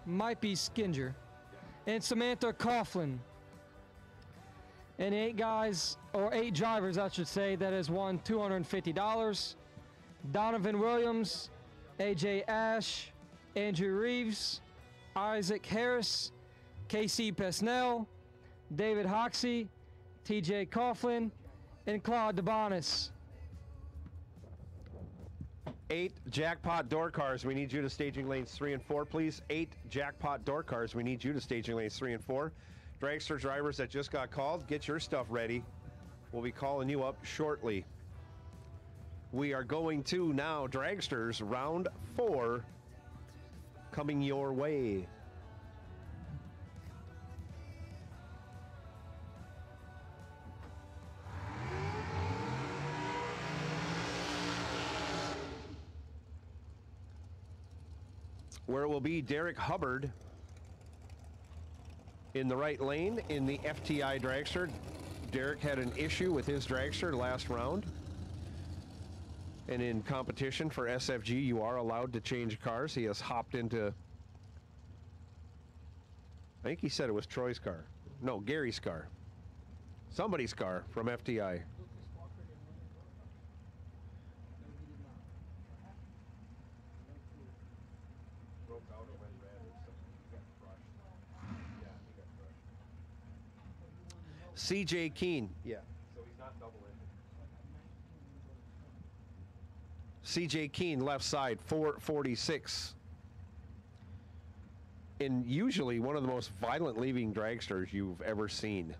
might be Skinger. And Samantha Coughlin. And 8 guys, or 8 drivers, I should say, that has won $250. Donovan Williams, AJ Ash, Andrew Reeves, Isaac Harris, KC Pesnell, David Hoxie, TJ Coughlin, and Claude DeBonis. 8 jackpot door cars. We need you to staging lanes 3 and 4, please. 8 jackpot door cars. We need you to staging lanes 3 and 4. Dragster drivers that just got called, get your stuff ready. We'll be calling you up shortly. We are going to now Dragsters round 4 coming your way. Where it will be Derek Hubbard in the right lane in the FTI dragster. Derek had an issue with his dragster last round. And in competition for SFG, you are allowed to change cars. He has hopped into, I think he said it was Troy's car. No, Gary's car. Somebody's car from FTI. CJ Keene. Yeah. So he's not double in. CJ Keene, left side, 446. And usually one of the most violent leaving dragsters you've ever seen.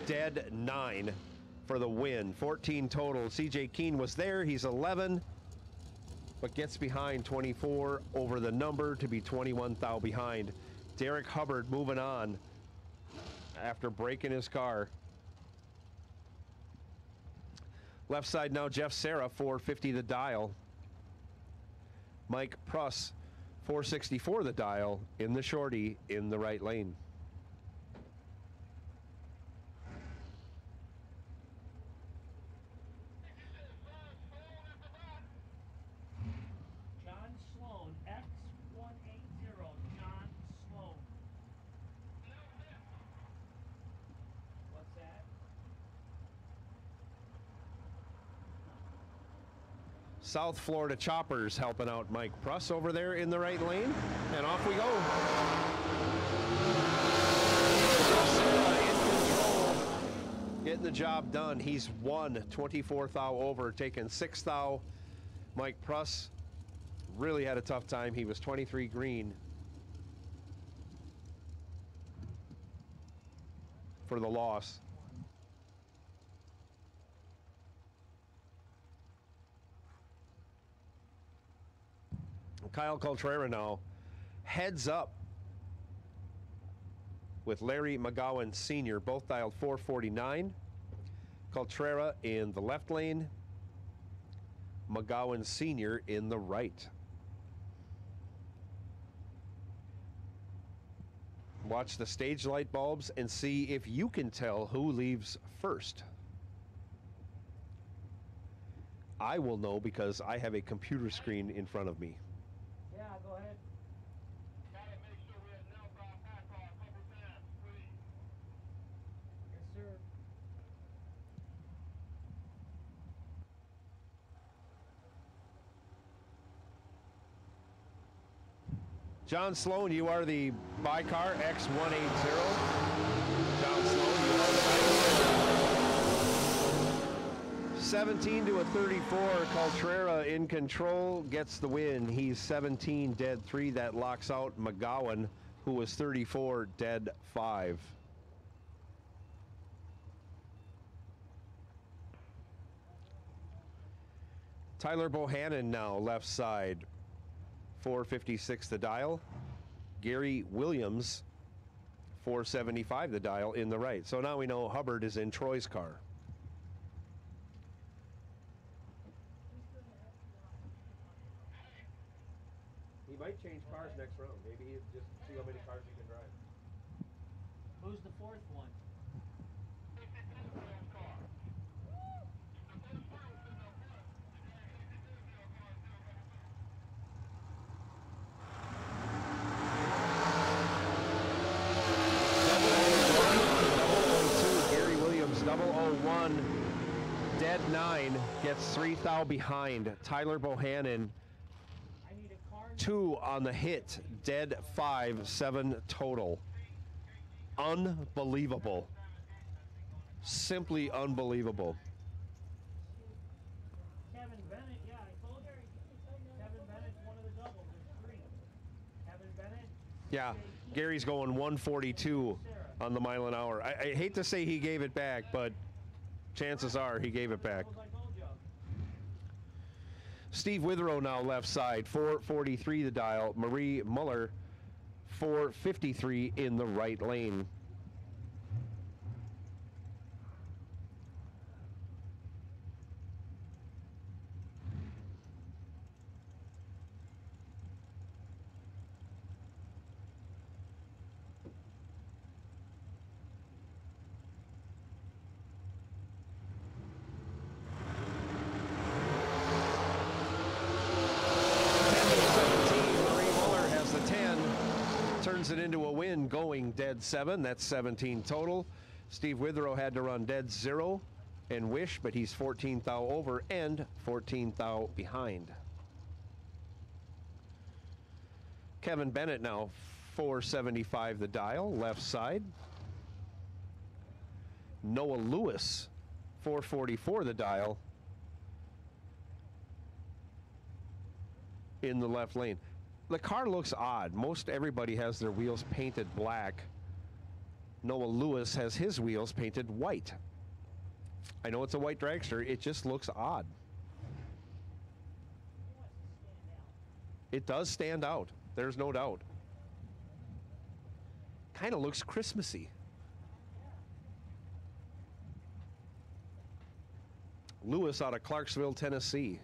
Dead 9 for the win. 14 total. CJ Keene was there. He's 11, but gets behind 24 over the number to be 21 thou behind. Derek Hubbard moving on after breaking his car. Left side now, Jeff Serra, 450 the dial. Mike Pruss, 464 the dial in the shorty in the right lane. South Florida Choppers helping out Mike Pruss over there in the right lane. And off we go. In control, getting the job done. He's won 24 thou over, taking 6 thou. Mike Pruss really had a tough time. He was 23 green for the loss. Kyle Coltrera now heads up with Larry McGowan Sr., both dialed 449. Coltrera in the left lane, McGowan Sr. in the right. Watch the stage light bulbs and see if you can tell who leaves first. I will know because I have a computer screen in front of me. Yeah, go ahead. Gotta make sure we have no back a couple times, please. Yes, sir. John Sloan, you are the Bicar X180. John Sloan, you are the 17 to a 34. Coltrera in control, gets the win. He's 17 dead 3. That locks out McGowan, who was 34 dead 5. Tyler Bohannon now left side, 456 the dial. Gary Williams, 475 the dial in the right. So now we know Hubbard is in Troy's car. might change cars next round. Maybe he just see how many cars he can drive. Who's the fourth one? Gary Williams, 001, dead 9, gets 3 thou behind. Tyler Bohannon, I need a car. 2 on the hit, dead 5, 7 total. Unbelievable. Simply unbelievable. Kevin Bennett, yeah, I told you. Kevin Bennett's one of the doubles. There's 3. Kevin Bennett. Yeah, Gary's going 142 on the mile an hour. I hate to say he gave it back, but chances are he gave it back. I told you. Steve Withrow now left side, 443 the dial. Marie Muller, 453 in the right lane. Turns it into a win, going dead 7. That's 17 total. Steve Withrow had to run dead 0 and wish, but he's 14 thou over and 14 thou behind. Kevin Bennett now 475 the dial, left side. Noah Lewis 444 the dial in the left lane. The car looks odd. Most everybody has their wheels painted black. Noah Lewis has his wheels painted white. I know it's a white dragster. It just looks odd. It does stand out. There's no doubt. Kind of looks Christmassy. Lewis out of Clarksville, Tennessee.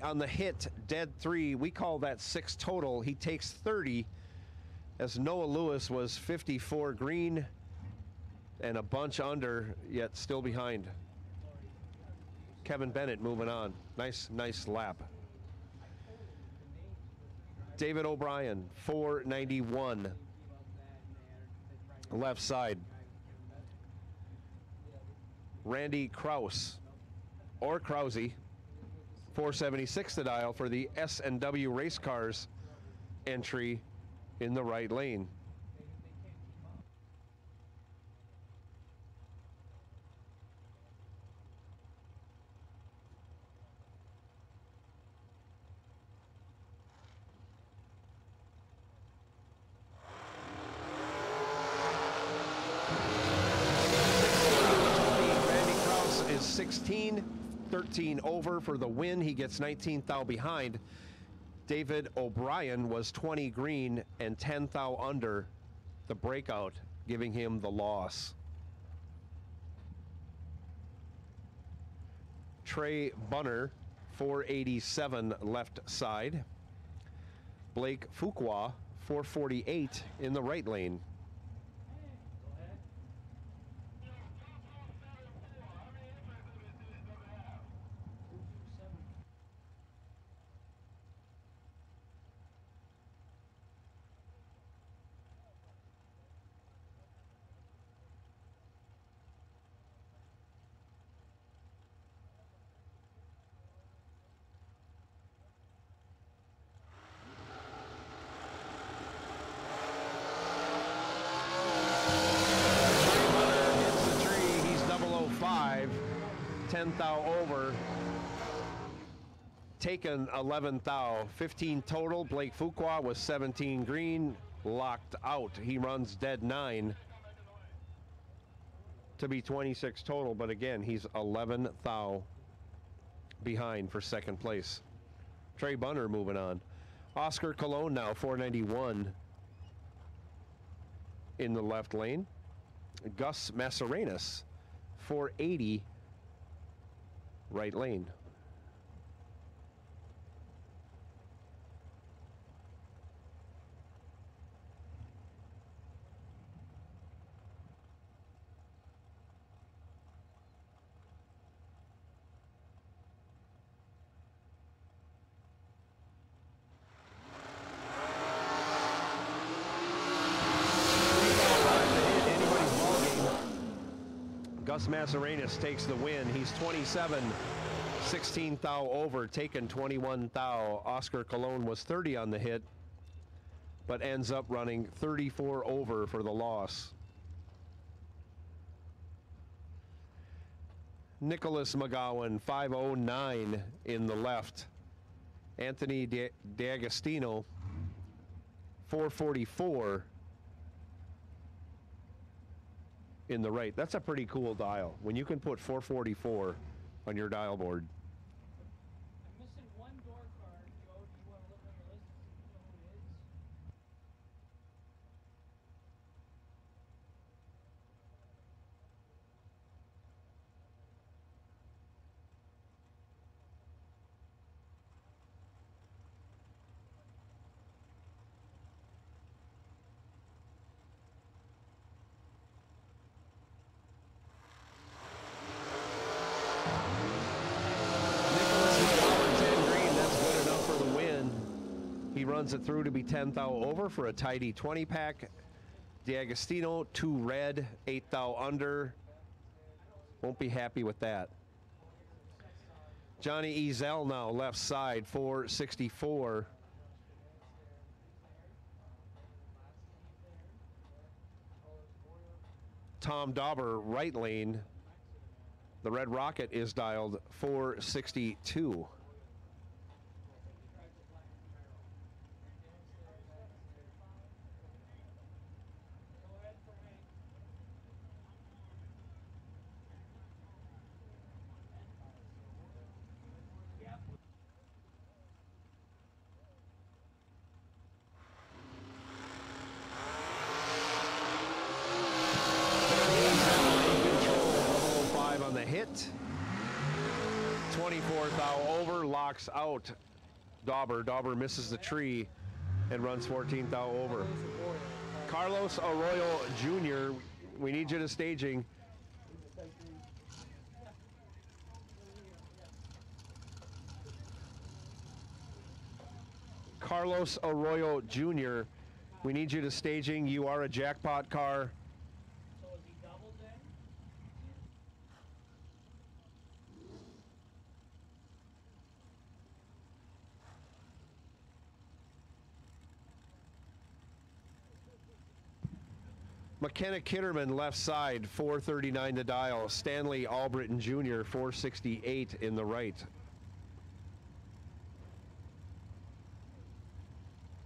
On the hit, dead 3. We call that 6 total. He takes 30 as Noah Lewis was 54 green and a bunch under, yet still behind. Kevin Bennett moving on. Nice lap. David O'Brien, 491. Left side. Randy Kraus, or Krause, 476 to dial for the S&W Race Cars entry in the right lane. Randy Kraus is 16. 13 over for the win. He gets 19 thou behind. David O'Brien was 20 green and 10 thou under the breakout, giving him the loss. Trey Bunner, 487 left side. Blake Fuqua, 448 in the right lane. Hits the tree. He's 005. 10 thou over. Taken 11 thou. 15 total. Blake Fuqua was 17 green. Locked out. He runs dead 9 to be 26 total, but again, he's 11 thou behind for second place. Trey Bunner moving on. Oscar Cologne now 491. in the left lane. Gus Mascarenas, 480, right lane. Gus Mascarenas takes the win. He's 27, 16 thou over, taken 21 thou. Oscar Colon was 30 on the hit, but ends up running 34 over for the loss. Nicholas McGowan, 509 in the left. Anthony D'Agostino, 444 in the right. That's a pretty cool dial when you can put 444 on your dial board. I'm missing one door card. Joe, do you want to look on your list and see who it is? He runs it through to be 10 thou over for a tidy 20 pack. D'Agostino, 2 red, 8 thou under. Won't be happy with that. Johnny Ezel now left side, 464. Tom Dauber, right lane. The Red Rocket is dialed 462. Hit 24 thou over, locks out Dauber. Dauber misses the tree and runs 14 thou over. Carlos Arroyo Jr., we need you to staging. Carlos Arroyo Jr., we need you to staging. You are a jackpot car. McKenna Kitterman left side, 439 to dial. Stanley Albritton Jr., 468 in the right.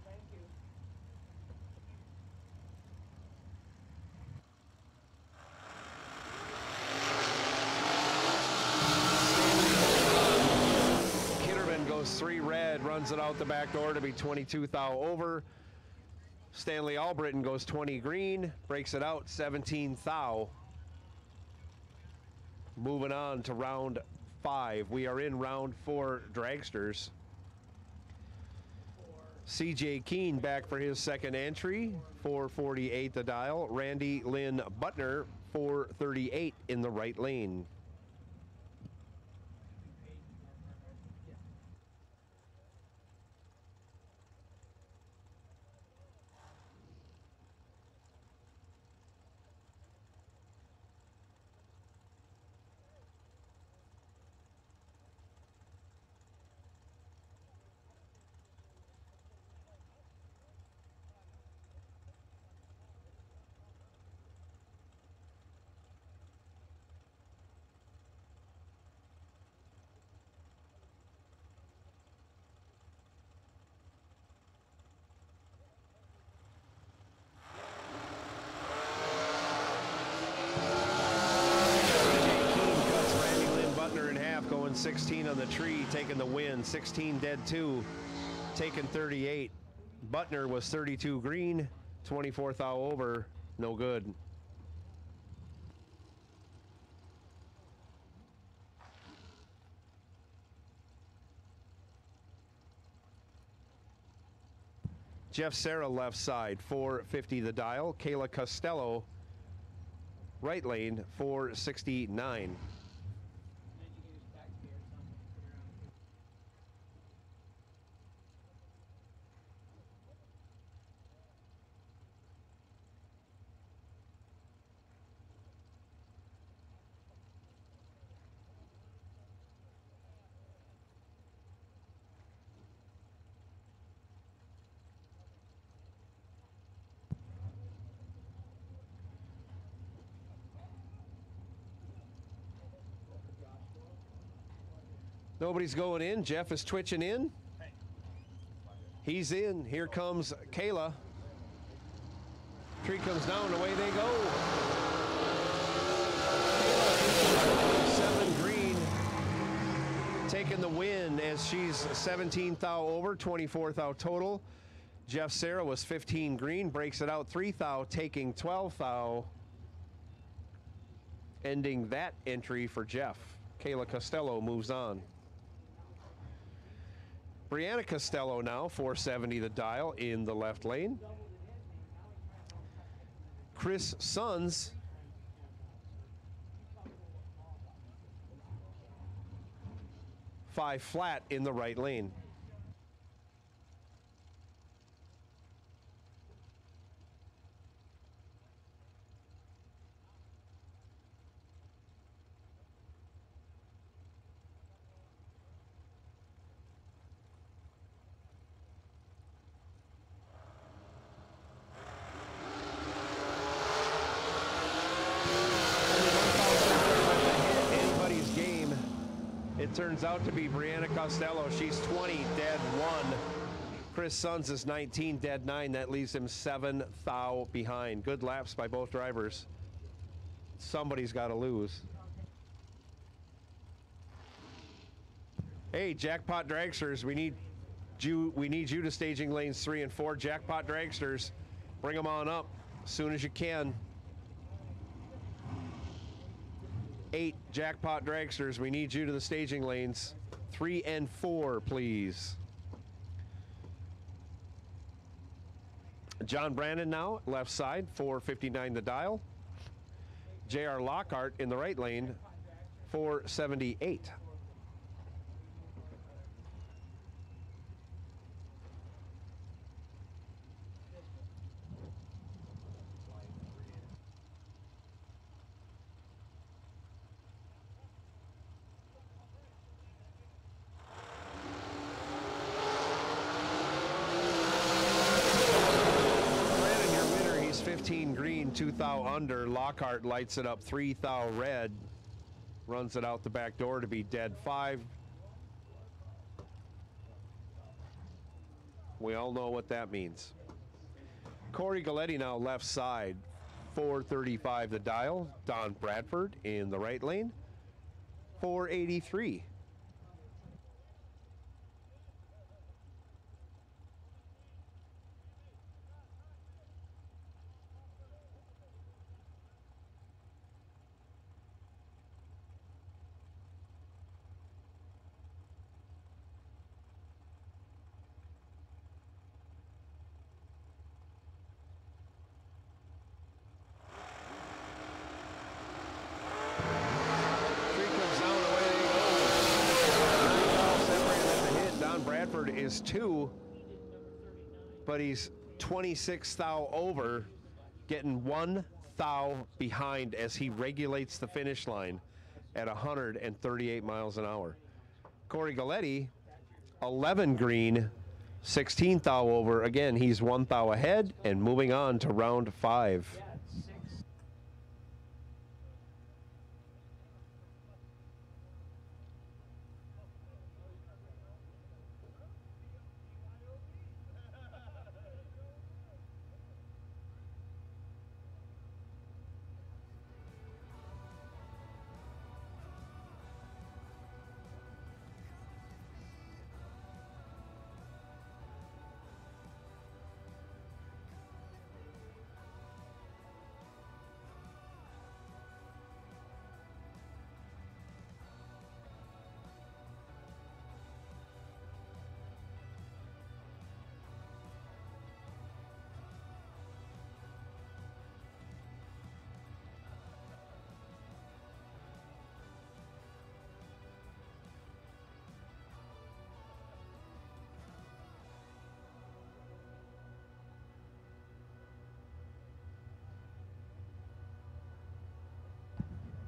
Thank you. Kitterman goes 3 red, runs it out the back door to be 22 thou over. Stanley Albritton goes 20 green, breaks it out 17 thou. Moving on to round 5. We are in round 4 dragsters. CJ Keene back for his second entry, 448 the dial. Randy Lynn Butner, 438 in the right lane. Going 16 on the tree, taking the win. 16 dead 2, taking 38. Butner was 32 green, 24 thou over, No good. Jeff Serra left side, 450 the dial. Kayla Costello, right lane, 469. Nobody's going in. Jeff is twitching in. He's in. Here comes Kayla. Tree comes down. Away they go. Kayla, 7 green, taking the win as she's 17 thou over, 24 thou total. Jeff Serra was 15 green, breaks it out 3 thou, taking 12 thou, ending that entry for Jeff. Kayla Costello moves on. Brianna Costello now, 470 the dial in the left lane. Chris Sons, five flat in the right lane. It turns out to be Brianna Costello. She's 20, dead 1. Chris Sons is 19, dead 9. That leaves him 7 thou behind. Good laps by both drivers. Somebody's got to lose. Hey, Jackpot Dragsters, we need you to staging lanes 3 and 4. Jackpot Dragsters, bring them on up as soon as you can. 8 Jackpot Dragsters, we need you to the staging lanes 3 and 4, please. John Brandon now, left side, 459 the dial. J.R. Lockhart in the right lane, 478. Green, 2 thou under. Lockhart lights it up 3 thou red. Runs it out the back door to be dead 5. We all know what that means. Corey Galletti now left side, 435 the dial. Don Bradford in the right lane, 483. Is 2, but he's 26 thou over, getting 1 thou behind as he regulates the finish line at 138 miles an hour. Corey Galletti, 11 green, 16 thou over. Again, he's 1 thou ahead and moving on to round 5.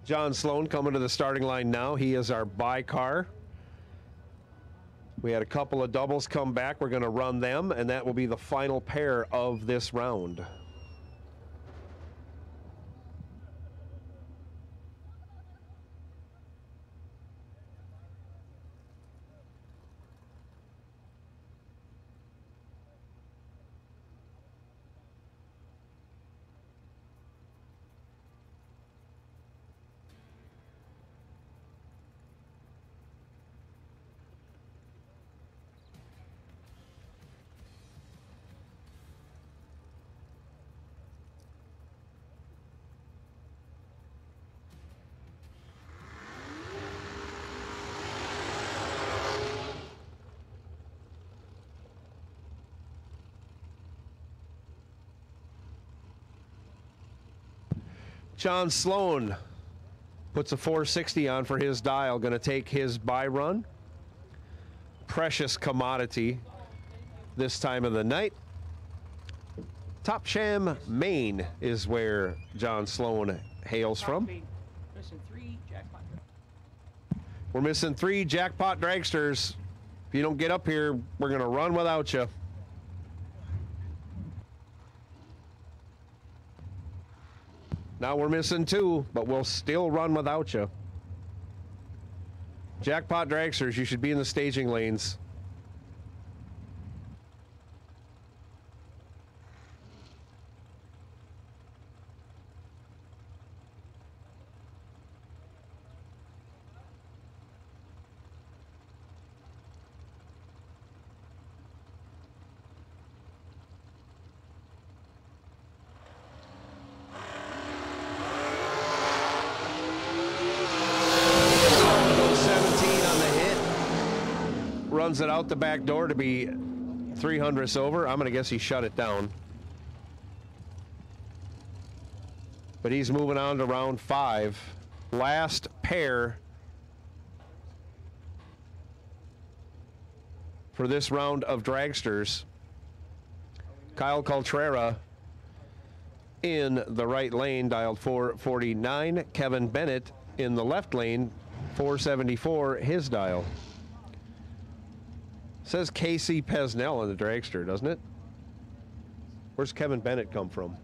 John Sloan coming to the starting line now. He is our bye car. We had a couple of doubles come back. We're going to run them, and that will be the final pair of this round. John Sloan puts a 460 on for his dial, going to take his bye run. Precious commodity this time of the night. Topsham, Maine is where John Sloan hails from. Missing 3 jackpot. We're missing 3 jackpot dragsters. If you don't get up here, we're going to run without you. Now we're missing 2, but we'll still run without you. Jackpot dragsters, you should be in the staging lanes. Runs it out the back door to be 300ths over. I'm going to guess he shut it down. But he's moving on to round 5. Last pair for this round of dragsters. Kyle Coltrera in the right lane, dialed 449. Kevin Bennett in the left lane, 474, his dial. Says Casey Pesnell in the dragster, doesn't it? Where's Kevin Bennett come from?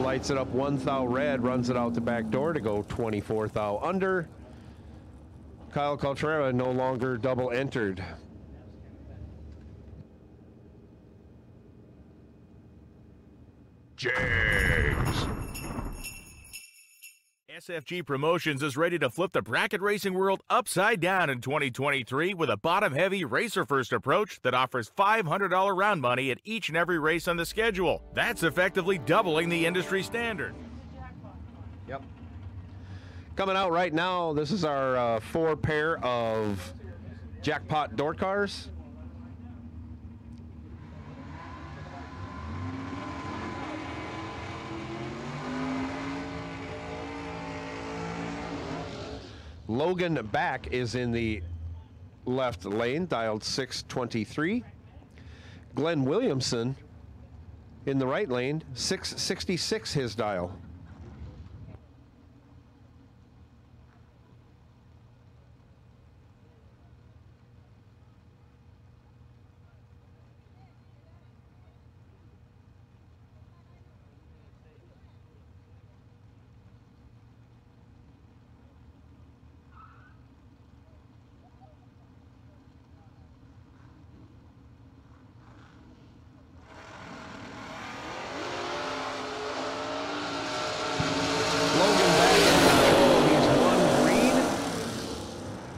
Lights it up 1 thou red, runs it out the back door to go 24 thou under. Kyle Coltrera no longer double entered. James. SFG Promotions is ready to flip the bracket racing world upside down in 2023 with a bottom-heavy racer-first approach that offers $500 round money at each and every race on the schedule. That's effectively doubling the industry standard. Yep. Coming out right now, this is our 4 pair of jackpot door cars. Logan Back is in the left lane, dialed 623. Glenn Williamson in the right lane, 666 his dial.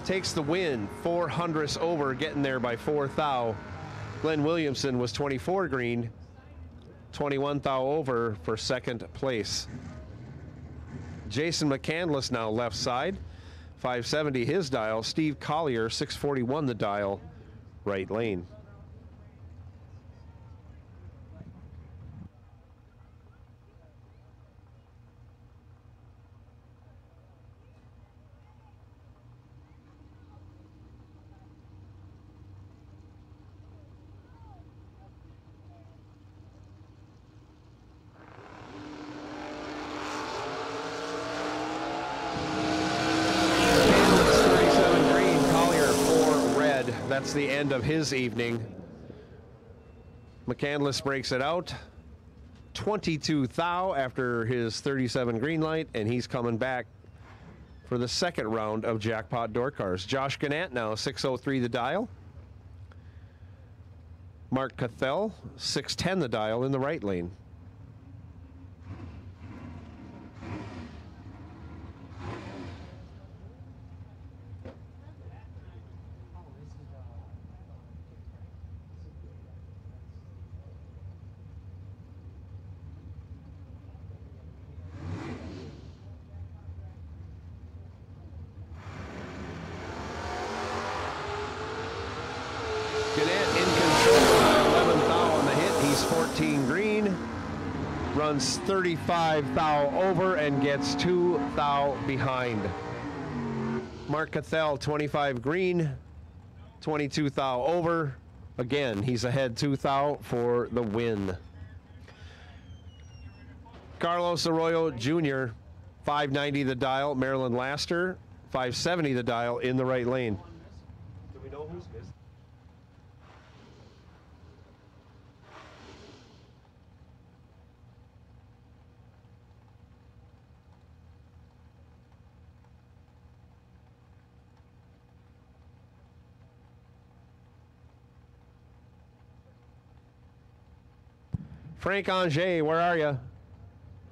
Takes the win, 400ths over, getting there by 4 thou. Glenn Williamson was 24 green, 21 thou over for second place. Jason McCandless now left side. 570 his dial. Steve Collier, 641 the dial, right lane. That's the end of his evening. McCandless breaks it out. 22 thou after his 37 green light, and he's coming back for the second round of Jackpot Door Cars. Josh Gannett now 603 the dial. Mark Cathell 610 the dial in the right lane. Gannett in control, 11 thou on the hit. He's 14 green, runs 35 thou over and gets 2 thou behind. Mark Cathell, 25 green, 22 thou over. Again, he's ahead 2 thou for the win. Carlos Arroyo Jr., 590 the dial. Maryland Laster, 570 the dial in the right lane. Do we know who's missed? Frank Angers, where are you?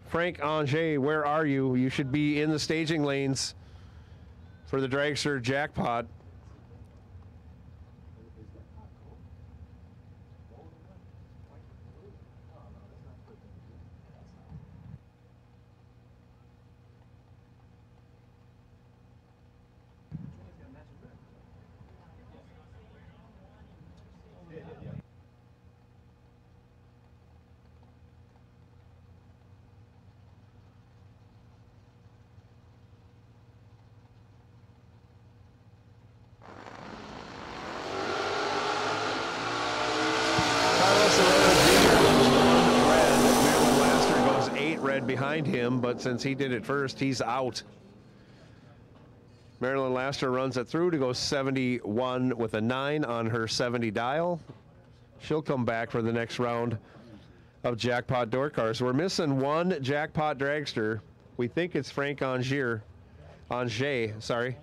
Frank Angers, where are you? You should be in the staging lanes for the Dragster Jackpot. Behind him, but since he did it first, he's out. Maryland Laster runs it through to go 71 with a 9 on her 70 dial. She'll come back for the next round of Jackpot Door Cars. We're missing one Jackpot Dragster. We think it's Frank Angers, sorry.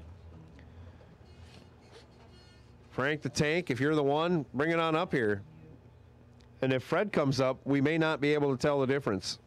Frank the Tank, if you're the one, bring it on up here. And if Fred comes up, we may not be able to tell the difference.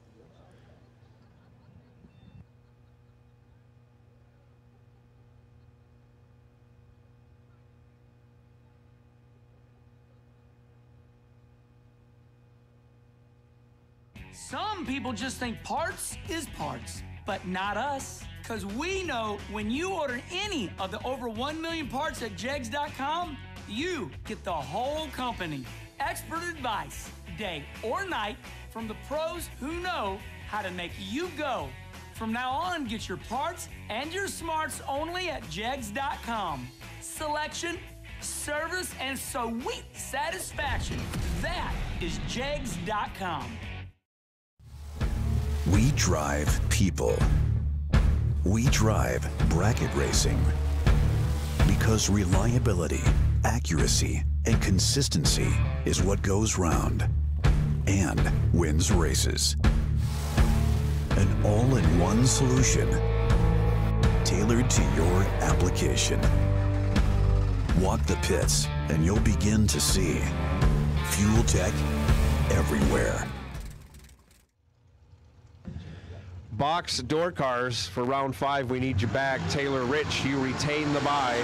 Some people just think parts is parts, but not us. Because we know when you order any of the over 1 million parts at jegs.com, you get the whole company. Expert advice, day or night, from the pros who know how to make you go. From now on, get your parts and your smarts only at jegs.com. Selection, service, and sweet satisfaction. That is jegs.com. We drive people. We drive bracket racing. Because reliability, accuracy, and consistency is what goes round and wins races. An all-in-one solution tailored to your application. Walk the pits and you'll begin to see fuel tech everywhere. Box Door Cars for round 5. We need you back. Taylor Rich, you retain the bye.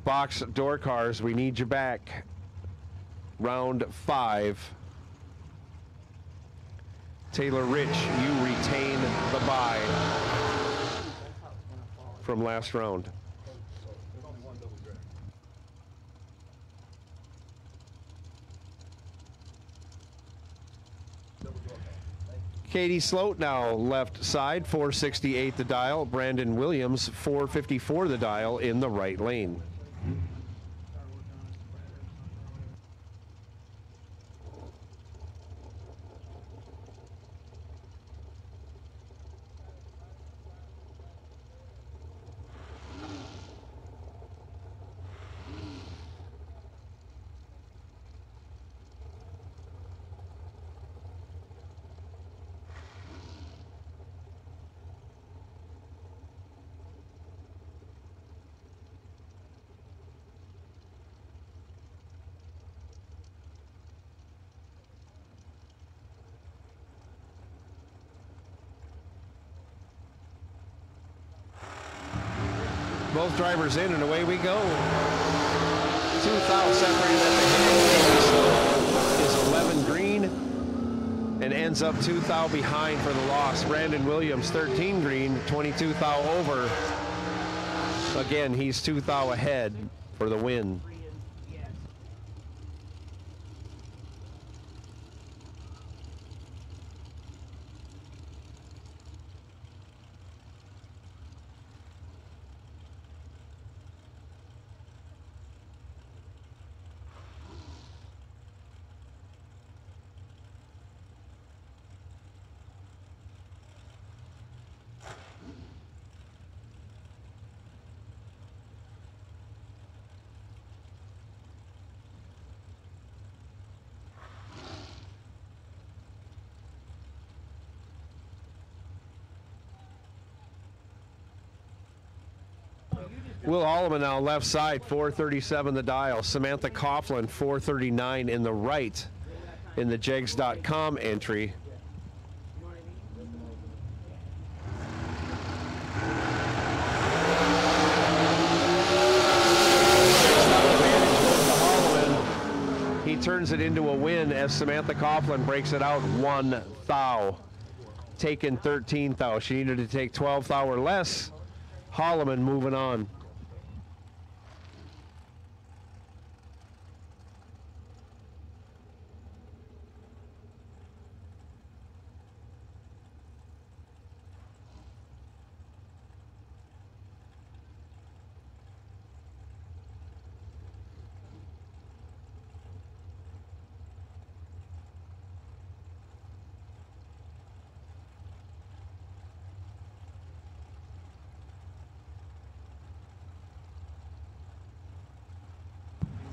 Box Door Cars, we need you back. Round 5. Taylor Rich, you retain the bye from last round. Katie Sloat now left side, 468 the dial. Brandon Williams, 454 the dial in the right lane. Both drivers in, and away we go. 2,000 separated at the end. Is 11 green and ends up 2,000 behind for the loss. Brandon Williams, 13 green, 22,000 over. Again, he's 2,000 ahead for the win. Will Holloman now left side, 437 the dial. Samantha Coughlin, 439 in the right in the jegs.com entry. He turns it into a win as Samantha Coughlin breaks it out 1,000. Taken 13,000. She needed to take 12,000 or less. Holloman moving on.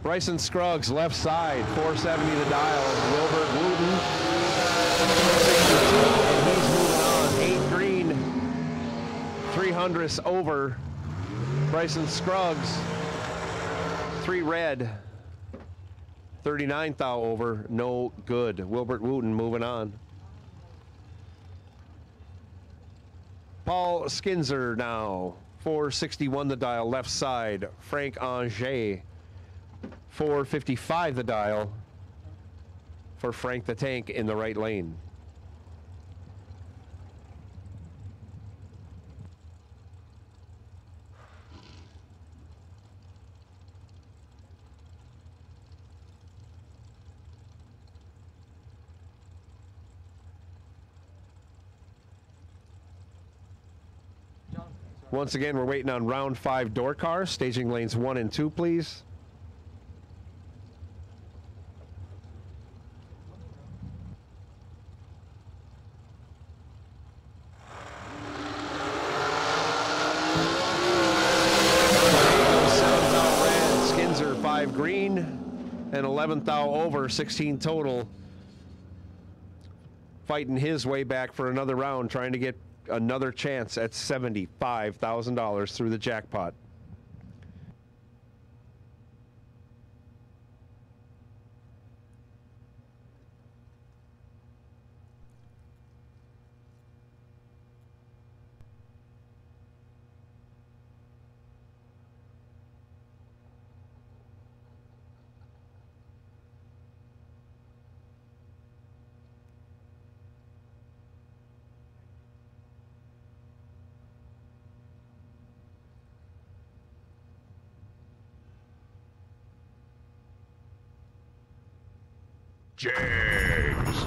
Bryson Scruggs, left side, 470 the dial. Wilbert Wooten, 462, and he's moving on. 8 green, 300ths over. Bryson Scruggs, 3 red, 39,000 over, no good. Wilbert Wooten moving on. Paul Skinzer now, 461 the dial, left side. Frank Anger, 455 the dial for Frank the Tank in the right lane. Once again, we're waiting on round 5 door cars. Staging lanes 1 and 2, please. Green and 11,000 over, 16 total. Fighting his way back for another round, trying to get another chance at $75,000 through the jackpot. Jags.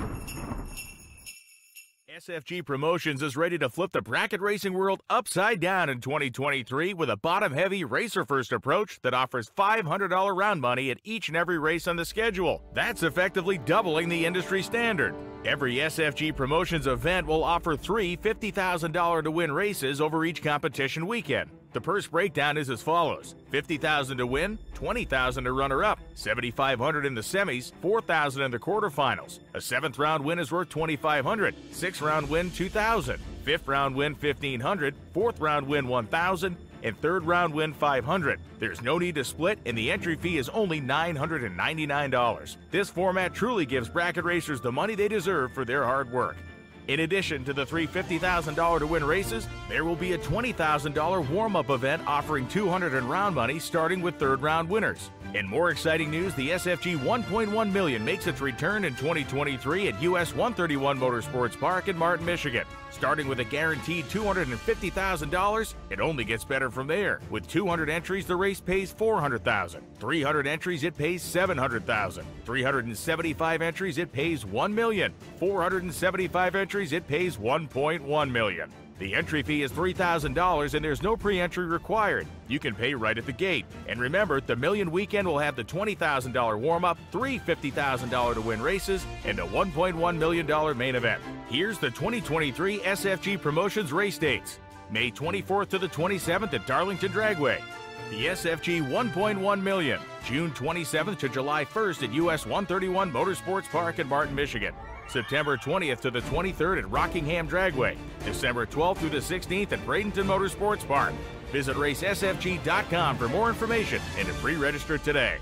SFG Promotions is ready to flip the bracket racing world upside down in 2023 with a bottom-heavy, racer-first approach that offers $500 round money at each and every race on the schedule. That's effectively doubling the industry standard. Every SFG Promotions event will offer 3 $50,000 to win races over each competition weekend. The purse breakdown is as follows: $50,000 to win, $20,000 to runner-up, $7,500 in the semis, $4,000 in the quarterfinals. A 7th round win is worth $2,500, 6th round win $2,000, 5th round win $1,500, 4th round win $1,000, and 3rd round win $500. There's no need to split, and the entry fee is only $999. This format truly gives bracket racers the money they deserve for their hard work. In addition to the 3 $50,000 to win races, there will be a $20,000 warm-up event offering $200 in round money starting with 3rd round winners. In more exciting news, the SFG 1.1 million makes its return in 2023 at US 131 Motorsports Park in Martin, Michigan. Starting with a guaranteed $250,000, it only gets better from there. With 200 entries, the race pays $400,000. 300 entries, it pays $700,000. 375 entries, it pays $1 million. 475 entries, it pays $1.1 million. The entry fee is $3,000 and there's no pre-entry required. You can pay right at the gate. And remember, the Million Weekend will have the $20,000 warm-up, 3 $50,000 to win races, and a $1.1 million main event. Here's the 2023 SFG Promotions race dates. May 24th to the 27th at Darlington Dragway. The SFG 1.1 million, June 27th to July 1st at US 131 Motorsports Park in Martin, Michigan. September 20th to the 23rd at Rockingham Dragway. December 12th through the 16th at Bradenton Motorsports Park. Visit racesfg.com for more information and to pre-register today.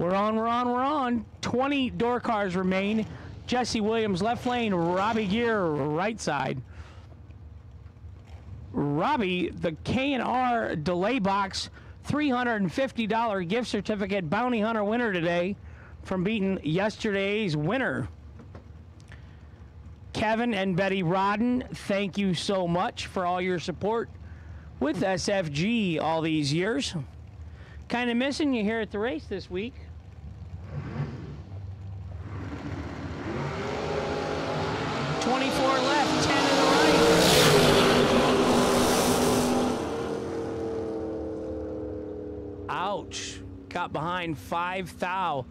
We're on. 20 door cars remain. Jesse Williams, left lane. Robbie Gear, right side. Robbie, the K&R delay box, $350 gift certificate bounty hunter winner today from beating yesterday's winner. Kevin and Betty Rodden, thank you so much for all your support with SFG all these years. Kind of missing you here at the race this week. $24 left, 10 in the right. Ouch. Got behind 5 thou.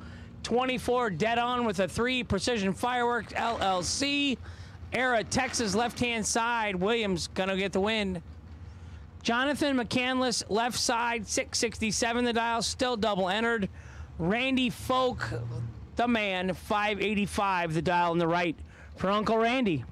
24 dead on with a 3 Precision Fireworks LLC. Era Texas left-hand side. Williams gonna get the win. Jonathan McCandless left side, 667 the dial, still double entered. Randy Folk, the man, 585 the dial on the right for Uncle Randy.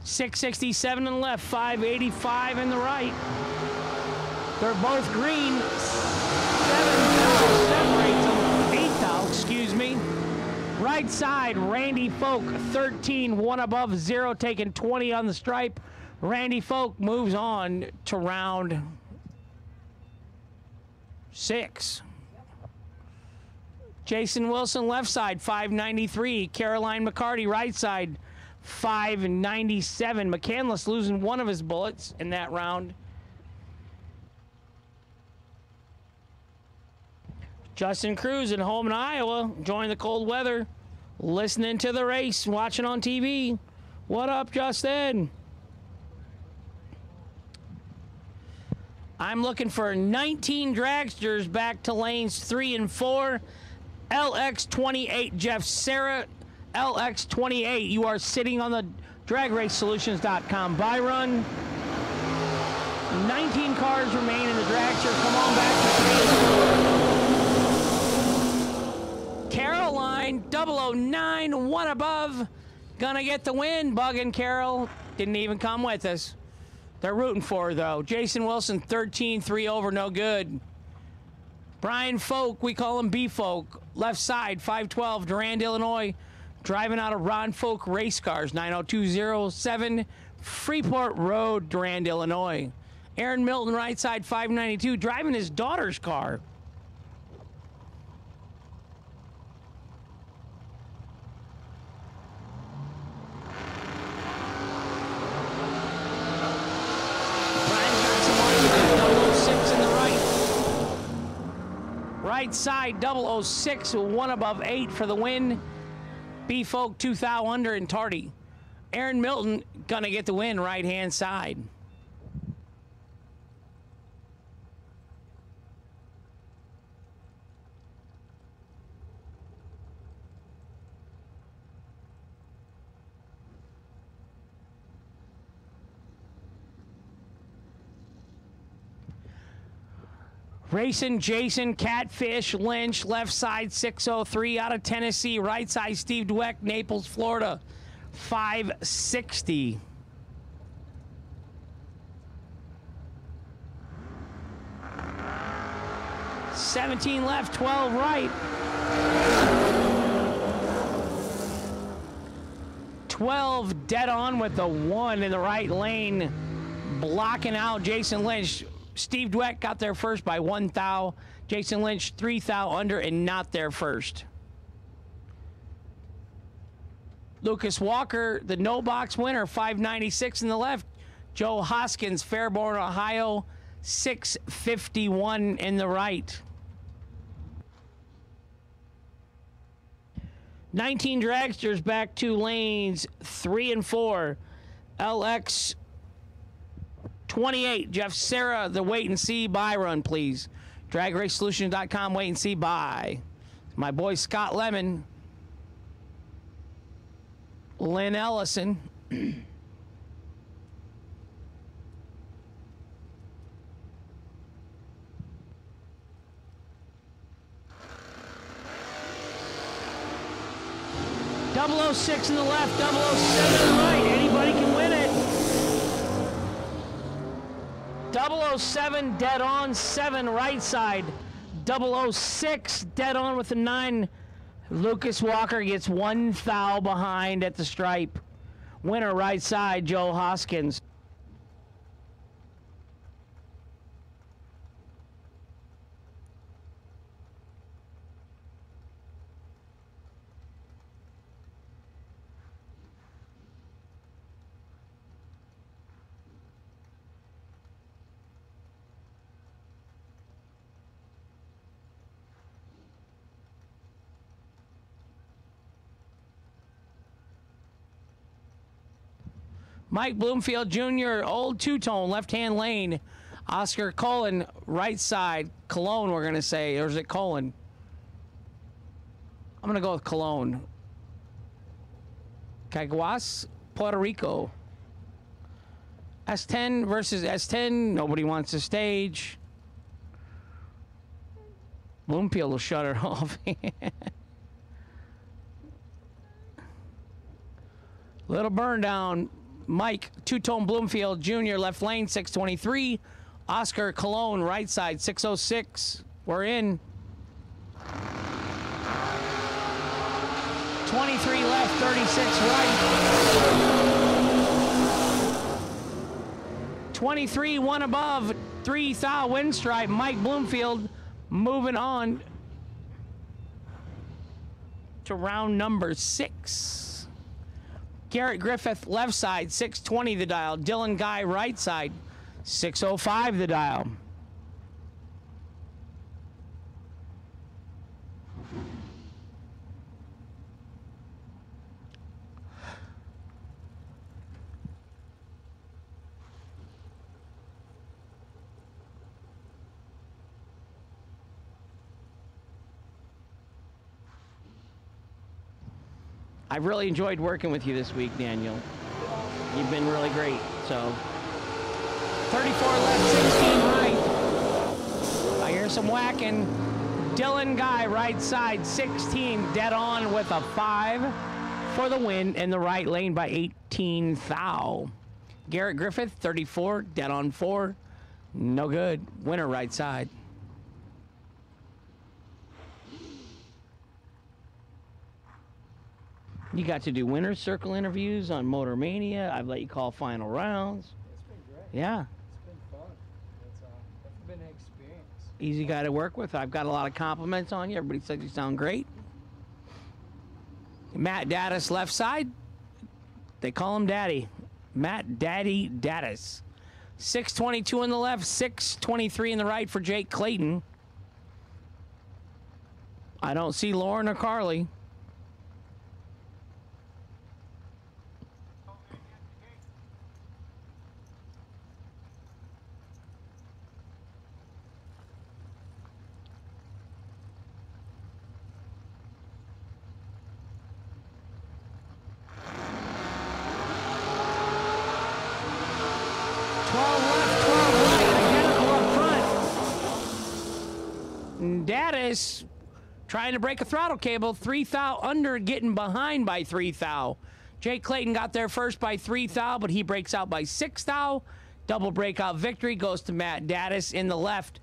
.667 in the left, 585 in the right. They're both green. 7 thou separates them. 8 thou, excuse me. Right side, Randy Folk, 13, 1 above, 0, taking 20 on the stripe. Randy Folk moves on to round 6. Jason Wilson, left side, 593. Caroline McCarty, right side, 597. McCandless losing one of his bullets in that round. Justin Cruz at home in Iowa, enjoying the cold weather, listening to the race, watching on TV. What up, Justin? I'm looking for 19 dragsters back to lanes 3 and 4. LX28, Jeff Serra. LX28, you are sitting on the dragracesolutions.com buy run. 19 cars remain in the dragster. Come on back to Caroline 009, 1 above. Gonna get the win. Bug and Carol didn't even come with us. They're rooting for her, though. Jason Wilson, 13, 3 over, no good. Brian Folk, we call him B-Folk. Left side, 512, Durand, Illinois. Driving out of Ron Folk Race Cars, 90207 Freeport Road, Durand, Illinois. Aaron Milton, right side, 592, driving his daughter's car. Brian's got some money, 006 in the right. Right side, 006, 1 above 8 for the win. B-Folk, 2 thou under and tardy. Aaron Milton gonna get the win right-hand side. Racing Jason Catfish Lynch, left side 603 out of Tennessee. Right side Steve Dweck, Naples, Florida, 560. $17 left, 12 right. 12 dead on with the 1 in the right lane, blocking out Jason Lynch. Steve Dweck got there first by 1 thou. Jason Lynch, 3 thou under and not there first. Lucas Walker, the no box winner, 596 in the left. Joe Hoskins, Fairborn, Ohio, 651 in the right. 19 dragsters back to lanes 3 and 4. LX 28, Jeff Serra, the wait and see buy run, please. DragRaceSolutions.com, wait and see buy. My boy Scott Lemon. Lynn Ellison. 006 in the left, 007 in the right. Anybody can win it. 007 dead on, 7 right side. 006 dead on with the 9. Lucas Walker gets 1 thou behind at the stripe. Winner right side, Joe Hoskins. Mike Bloomfield Jr., old two-tone, left-hand lane. Oscar Cullen, right side. Cologne, we're going to say. Or is it Cullen? I'm going to go with Cologne. Caguas, Puerto Rico. S10 versus S10. Nobody wants to stage. Bloomfield will shut it off. Little burn down. Mike, two-tone Bloomfield Jr., left lane, 623. Oscar Cologne, right side, 606. We're in. 23 left, 36 right. 23, 1 above, 3 thou wind stripe. Mike Bloomfield moving on to round number 6. Garrett Griffith, left side, 620 the dial. Dylan Guy, right side, 605 the dial. I've really enjoyed working with you this week, Daniel. You've been really great. So, 34 left, 16 right. I hear some whacking. Dylan Guy, right side, 16, dead on with a 5 for the win in the right lane by 18 thou. Garrett Griffith, 34, dead on 4, no good. Winner right side. You got to do winner's circle interviews on Motor Mania. I've let you call final rounds. It's been great. Yeah. It's been fun. It's been an experience. Easy guy to work with. I've got a lot of compliments on you. Everybody says you sound great. Matt Daddis, left side. They call him Daddy. Matt Daddy Daddis. 622 in the left, 623 in the right for Jake Clayton. I don't see Lauren or Carly. Daddis trying to break a throttle cable. 3 thou under, getting behind by 3 thou. Jake Clayton got there first by 3 thou, but he breaks out by 6 thou. Double breakout victory goes to Matt Daddis in the left.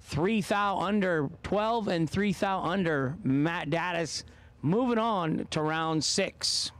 3 thou under 12 and 3 thou under Matt Daddis. Moving on to round 6.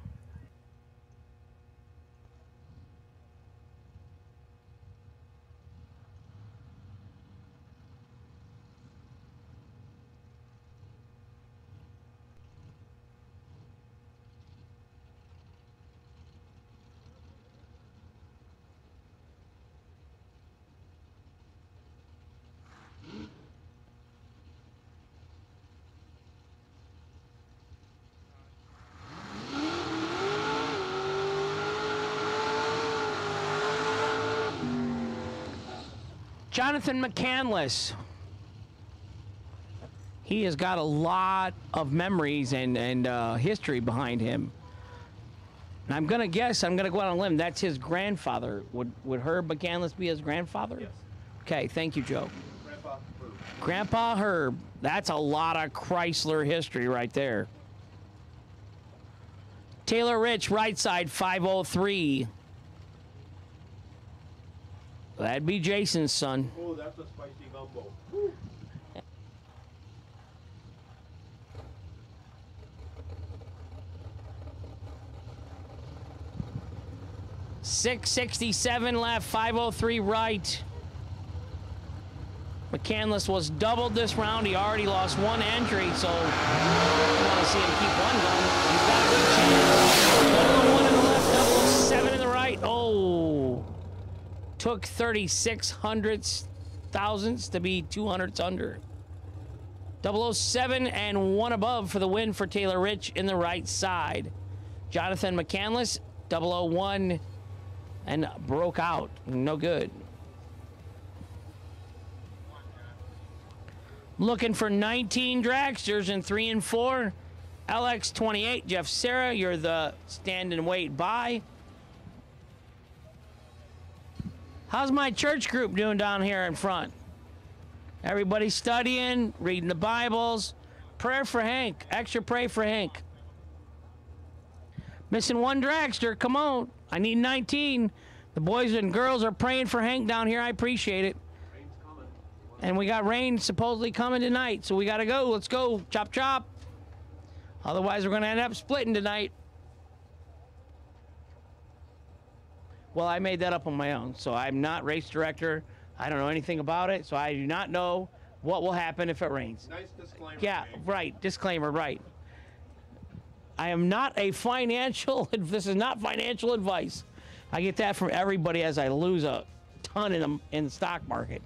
Jonathan McCandless. He has got a lot of memories and history behind him. And I'm going to guess, I'm going to go out on a limb, that's his grandfather. Would Herb McCandless be his grandfather? Yes. Okay, thank you, Joe. Grandpa Herb. Grandpa Herb. That's a lot of Chrysler history right there. Taylor Rich, right side, 503. That'd be Jason's son. Oh, that's a spicy gumbo. 667 left, 503 right. McCandless was doubled this round. He already lost one entry, so you want to see him keep one going. He's got a good chance. 1 in the left, 007 in the right. Oh, took 36 hundredths, thousandths to be 200ths under. 007 and 1 above for the win for Taylor Rich in the right side. Jonathan McCandless, 001 and broke out. No good. Looking for 19 dragsters in 3 and 4. LX28, Jeff Serra, you're the stand and wait by. How's my church group doing down here in front? Everybody studying, reading the Bibles. Prayer for Hank. Extra pray for Hank. Missing 1 dragster. Come on. I need 19. The boys and girls are praying for Hank down here. I appreciate it. And we got rain supposedly coming tonight, so we got to go. Let's go. Chop, chop. Otherwise, we're going to end up splitting tonight. Well, I made that up on my own, so I'm not race director. I don't know anything about it, so I do not know what will happen if it rains. Nice disclaimer. Yeah, right. Disclaimer, right. I am not a financial, this is not financial advice. I get that from everybody as I lose a ton in the stock market.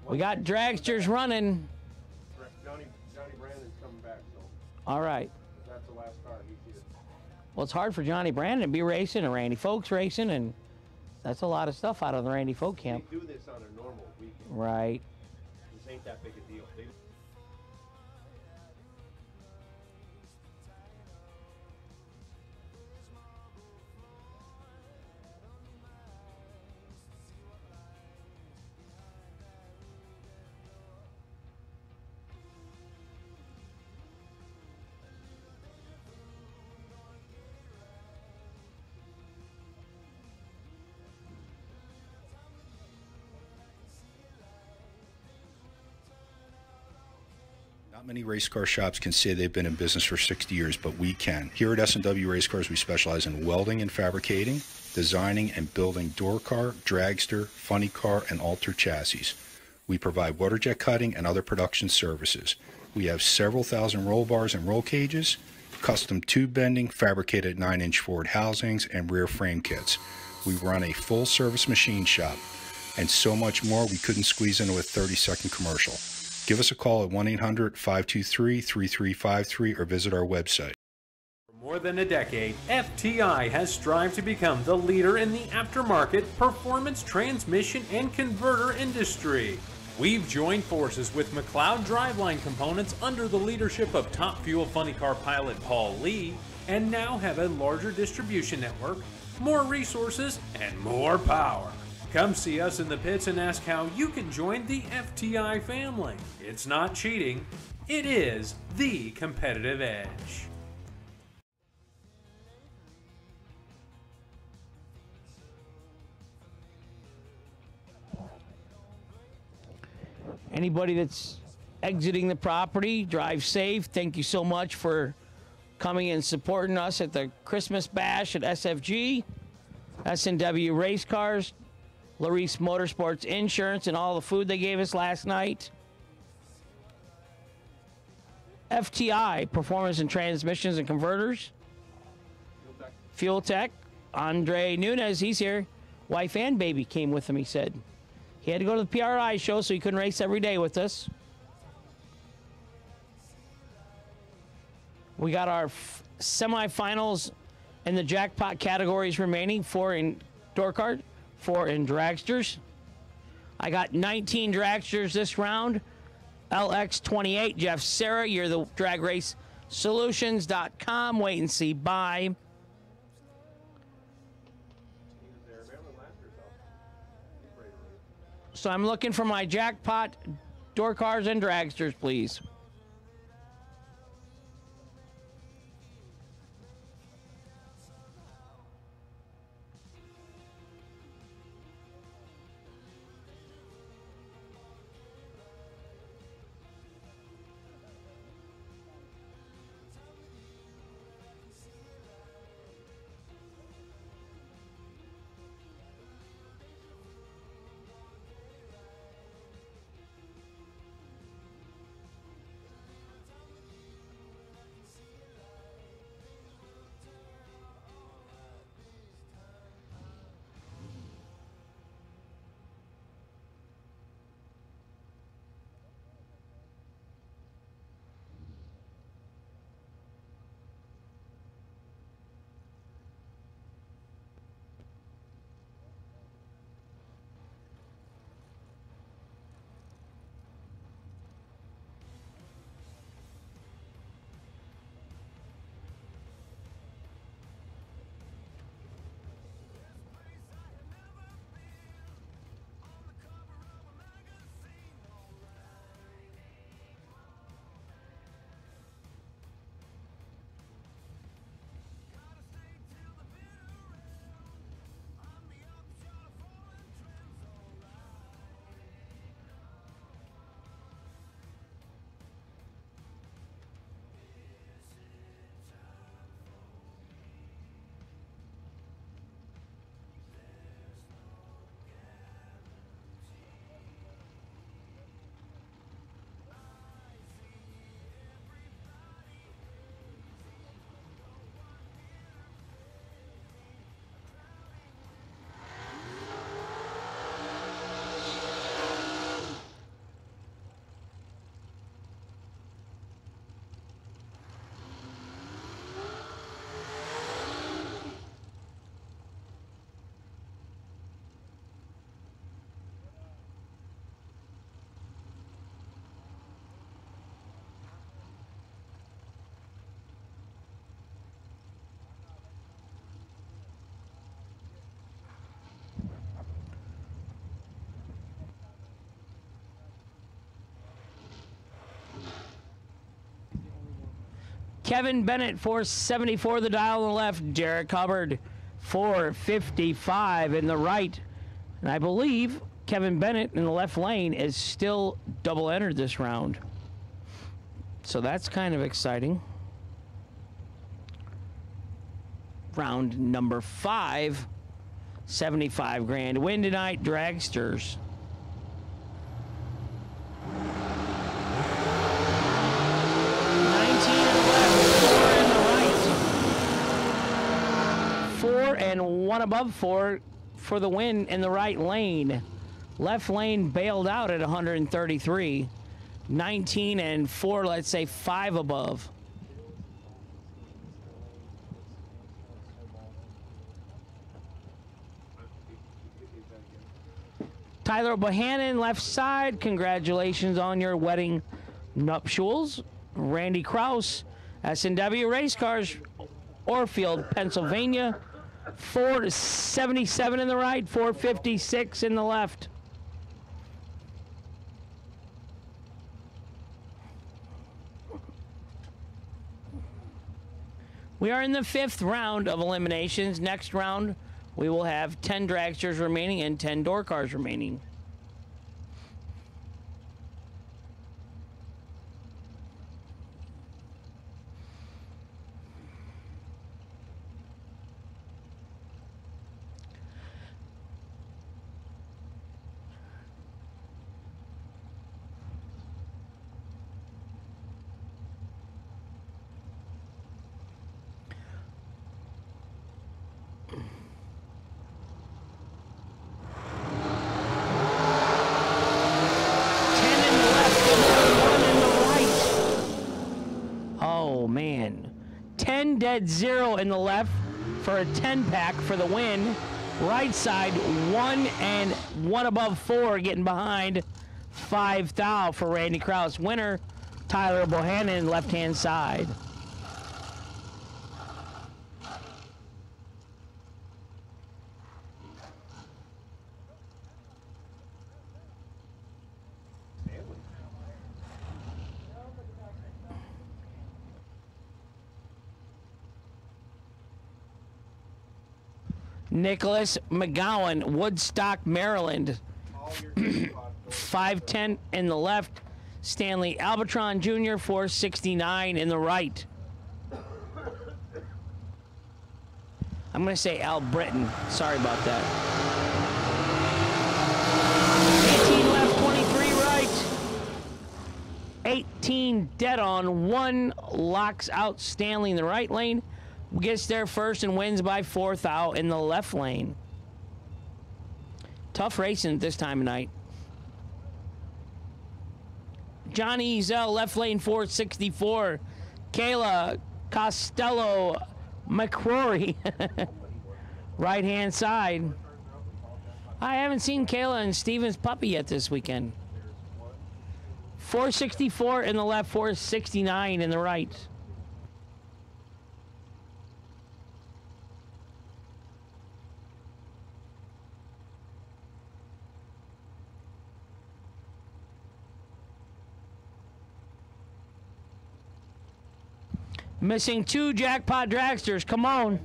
We got dragsters running. Johnny Brandon's coming back, so. All right. That's the last car. He's here. Well, it's hard for Johnny Brandon to be racing and Randy Folks racing, and that's a lot of stuff out of the Randy Folk camp. They do this on a normal weekend. Right. This ain't that big a deal. Not many race car shops can say they've been in business for 60 years, but we can. Here at S&W Race Cars, we specialize in welding and fabricating, designing and building door car, dragster, funny car, and alter chassis. We provide water jet cutting and other production services. We have several thousand roll bars and roll cages, custom tube bending, fabricated 9-inch Ford housings, and rear frame kits. We run a full-service machine shop, and so much more we couldn't squeeze into a 30-second commercial. Give us a call at 1-800-523-3353 or visit our website. For more than a decade, FTI has strived to become the leader in the aftermarket performance transmission and converter industry. We've joined forces with McLeod Driveline Components under the leadership of Top Fuel Funny Car pilot Paul Lee, and now have a larger distribution network, more resources, and more power. Come see us in the pits and ask how you can join the FTI family. It's not cheating, it is the competitive edge. Anybody that's exiting the property, drive safe. Thank you so much for coming and supporting us at the Christmas Bash at SFG, S&W Race Cars, Larice Motorsports Insurance, and all the food they gave us last night. FTI, Performance and Transmissions and Converters. Fuel Tech. Andre Nunez, he's here. Wife and baby came with him, he said. He had to go to the PRI show, so he couldn't race every day with us. We got our semifinals in the jackpot categories remaining. 4 in door cart, 4 in dragsters. I got 19 dragsters this round. LX28, Jeff Serra, you're the drag race solutions.com. Wait and see. Bye. So I'm looking for my jackpot door cars and dragsters, please. Kevin Bennett, 474 the dial on the left. Derek Hubbard, 455 in the right. And I believe Kevin Bennett in the left lane is still double entered this round. So that's kind of exciting. Round number 5, 75 grand. Win tonight, dragsters. And one above for the win in the right lane. Left lane bailed out at 133. 19 and 4, let's say 5 above. Tyler Bohannon, left side. Congratulations on your wedding nuptials. Randy Kraus, S&W Race Cars, Orfield, Pennsylvania. 477 in the right, 456 in the left. We are in the 5th round of eliminations. Next round, we will have 10 dragsters remaining and 10 door cars remaining. Man, 10 dead 0 in the left for a 10-pack for the win. Right side, 1 and 1 above 4 getting behind 5 thou for Randy Kraus. Winner, Tyler Bohannon, left-hand side. Nicholas McGowan, Woodstock, Maryland. 510 in the left. Stanley Albatron Jr., 469 in the right. I'm going to say Al Britton. Sorry about that. 18 left, 23 right. 18 dead on. 1 locks out Stanley in the right lane. Gets there first and wins by 4th out in the left lane. Tough racing this time of night. Johnny Ezel, left lane, 464. Kayla Costello McCrory, right hand side. I haven't seen Kayla and Steven's puppy yet this weekend. 464 in the left, 469 in the right. Missing 2 jackpot dragsters. Come on.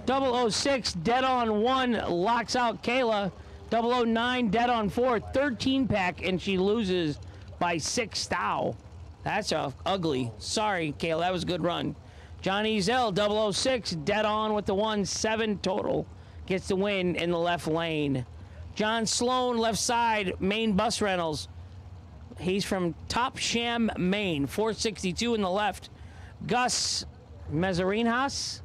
Double 06 dead on 1 locks out Kayla. 009 dead on 4, 13 pack, and she loses by 6 thou. That's ugly. Sorry, Kayla, that was a good run. Johnny Zell, 006 dead on with the 1, 7 total. Gets the win in the left lane. John Sloan, left side, Maine Bus Rentals. He's from Topsham, Maine, 462 in the left. Gus Mezarinhas,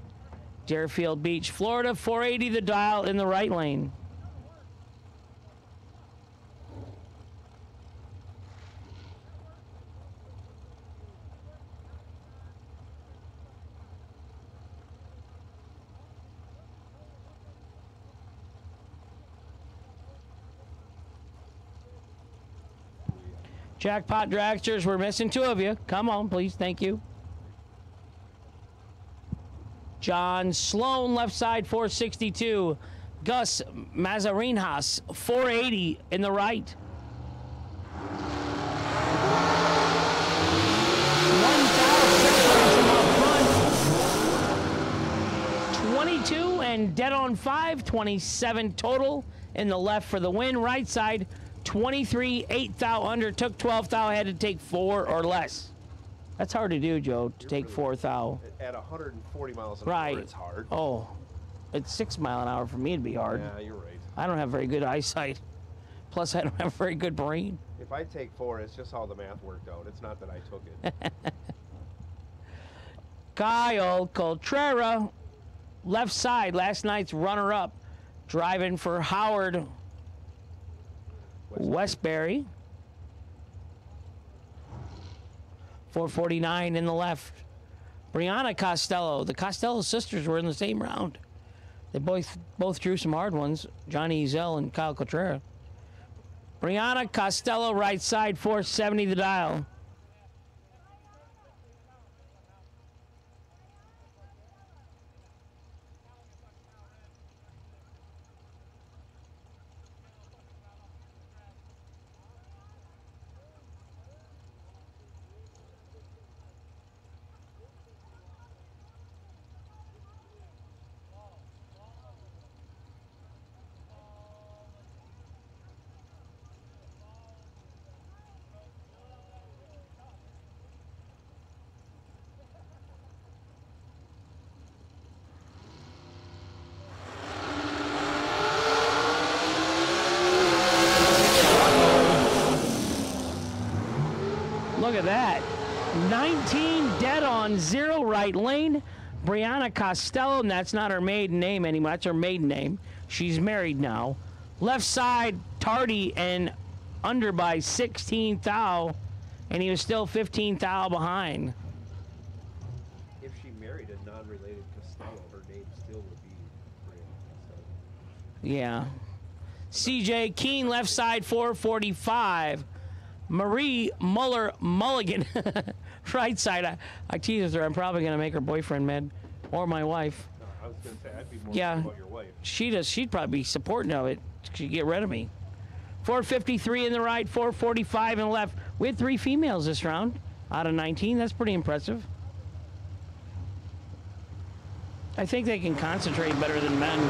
Deerfield Beach, Florida, 480 the dial in the right lane. Jackpot dragsters, we're missing 2 of you. Come on, please. Thank you. John Sloan, left side, 462. Gus Mazarinhas, 480 in the right. 22 and dead on 5, 27 total in the left for the win. Right side, 23, 8 thou under, took 12 thou, had to take 4 or less. That's hard to do, Joe, to take 4 thou. At 140 miles an hour, it's hard. Oh, it's 6 mile an hour for me to be hard. Yeah, you're right. I don't have very good eyesight. Plus, I don't have a very good brain. If I take 4, it's just how the math worked out. It's not that I took it. Kyle Coltrera, left side, last night's runner-up, driving for Howard Westbury. 449 in the left. Brianna Costello. The Costello sisters were in the same round. They both drew some hard ones. Johnny Ezel and Kyle Cotrera. Brianna Costello, right side, 470 the dial. Look at that. 19 dead on 0 right lane. Brianna Costello, and that's not her maiden name anymore. That's her maiden name. She's married now. Left side, tardy and under by 16 thou, and he was still 15 thou behind. If she married a non-related Costello, her name still would be Brianna Costello. Yeah. CJ Keene, left side, 445. Marie Muller Mulligan. Right side. I teased her. I'm probably going to make her boyfriend mad. Or my wife. No, I was going to say, I'd be more Yeah. about your wife. She does. She'd probably be supporting of it. She'd get rid of me. 453 in the right, 445 in the left. We had 3 females this round out of 19. That's pretty impressive. I think they can concentrate better than men. They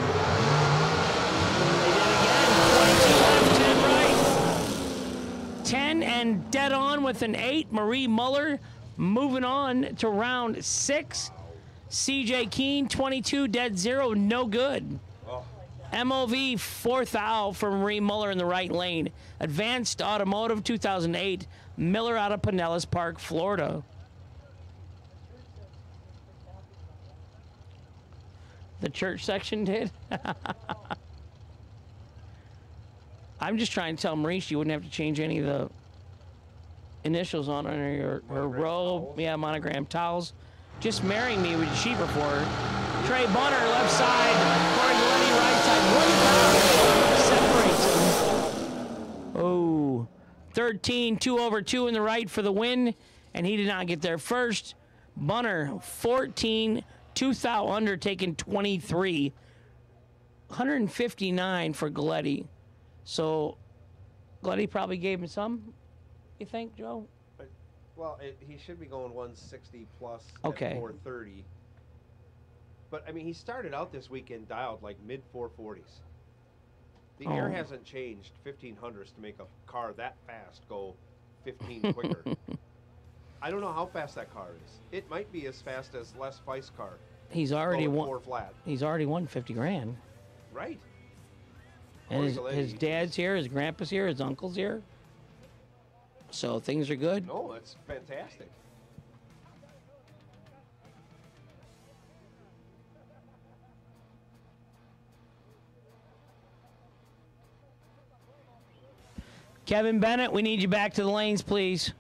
did again. 22 left, 10 right. 10 and dead on with an 8. Marie Muller moving on to round 6. CJ Keene, 22, dead 0, no good. MOV, 4th out for Marie Muller in the right lane. Advanced Automotive, 2008. Miller out of Pinellas Park, Florida. The church section did? I'm just trying to tell Marie she wouldn't have to change any of the initials on her robe. Yeah, monogram towels. Just marrying me would be cheaper for her. Trey Bunner, left side. Corey Lenny, right side. 1 foul. Separates them. Oh. 13, 2 over 2 in the right for the win. And he did not get there first. Bunner, 14, 2 thou under, taking 23. 159 for Galetti. So, Galetti probably gave him some, you think, Joe? Well, he should be going 160 plus Okay. at 430. But, I mean, he started out this weekend dialed like mid 440s. The air hasn't changed 1500s to make a car that fast go 15 quicker. I don't know how fast that car is. It might be as fast as Les Feist's car. He's already going won. 4 flat. He's already won 50 grand. Right. And his dad's here, his grandpa's here, his uncle's here. So things are good. No, it's fantastic. Kevin Bennett, we need you back to the lanes, please.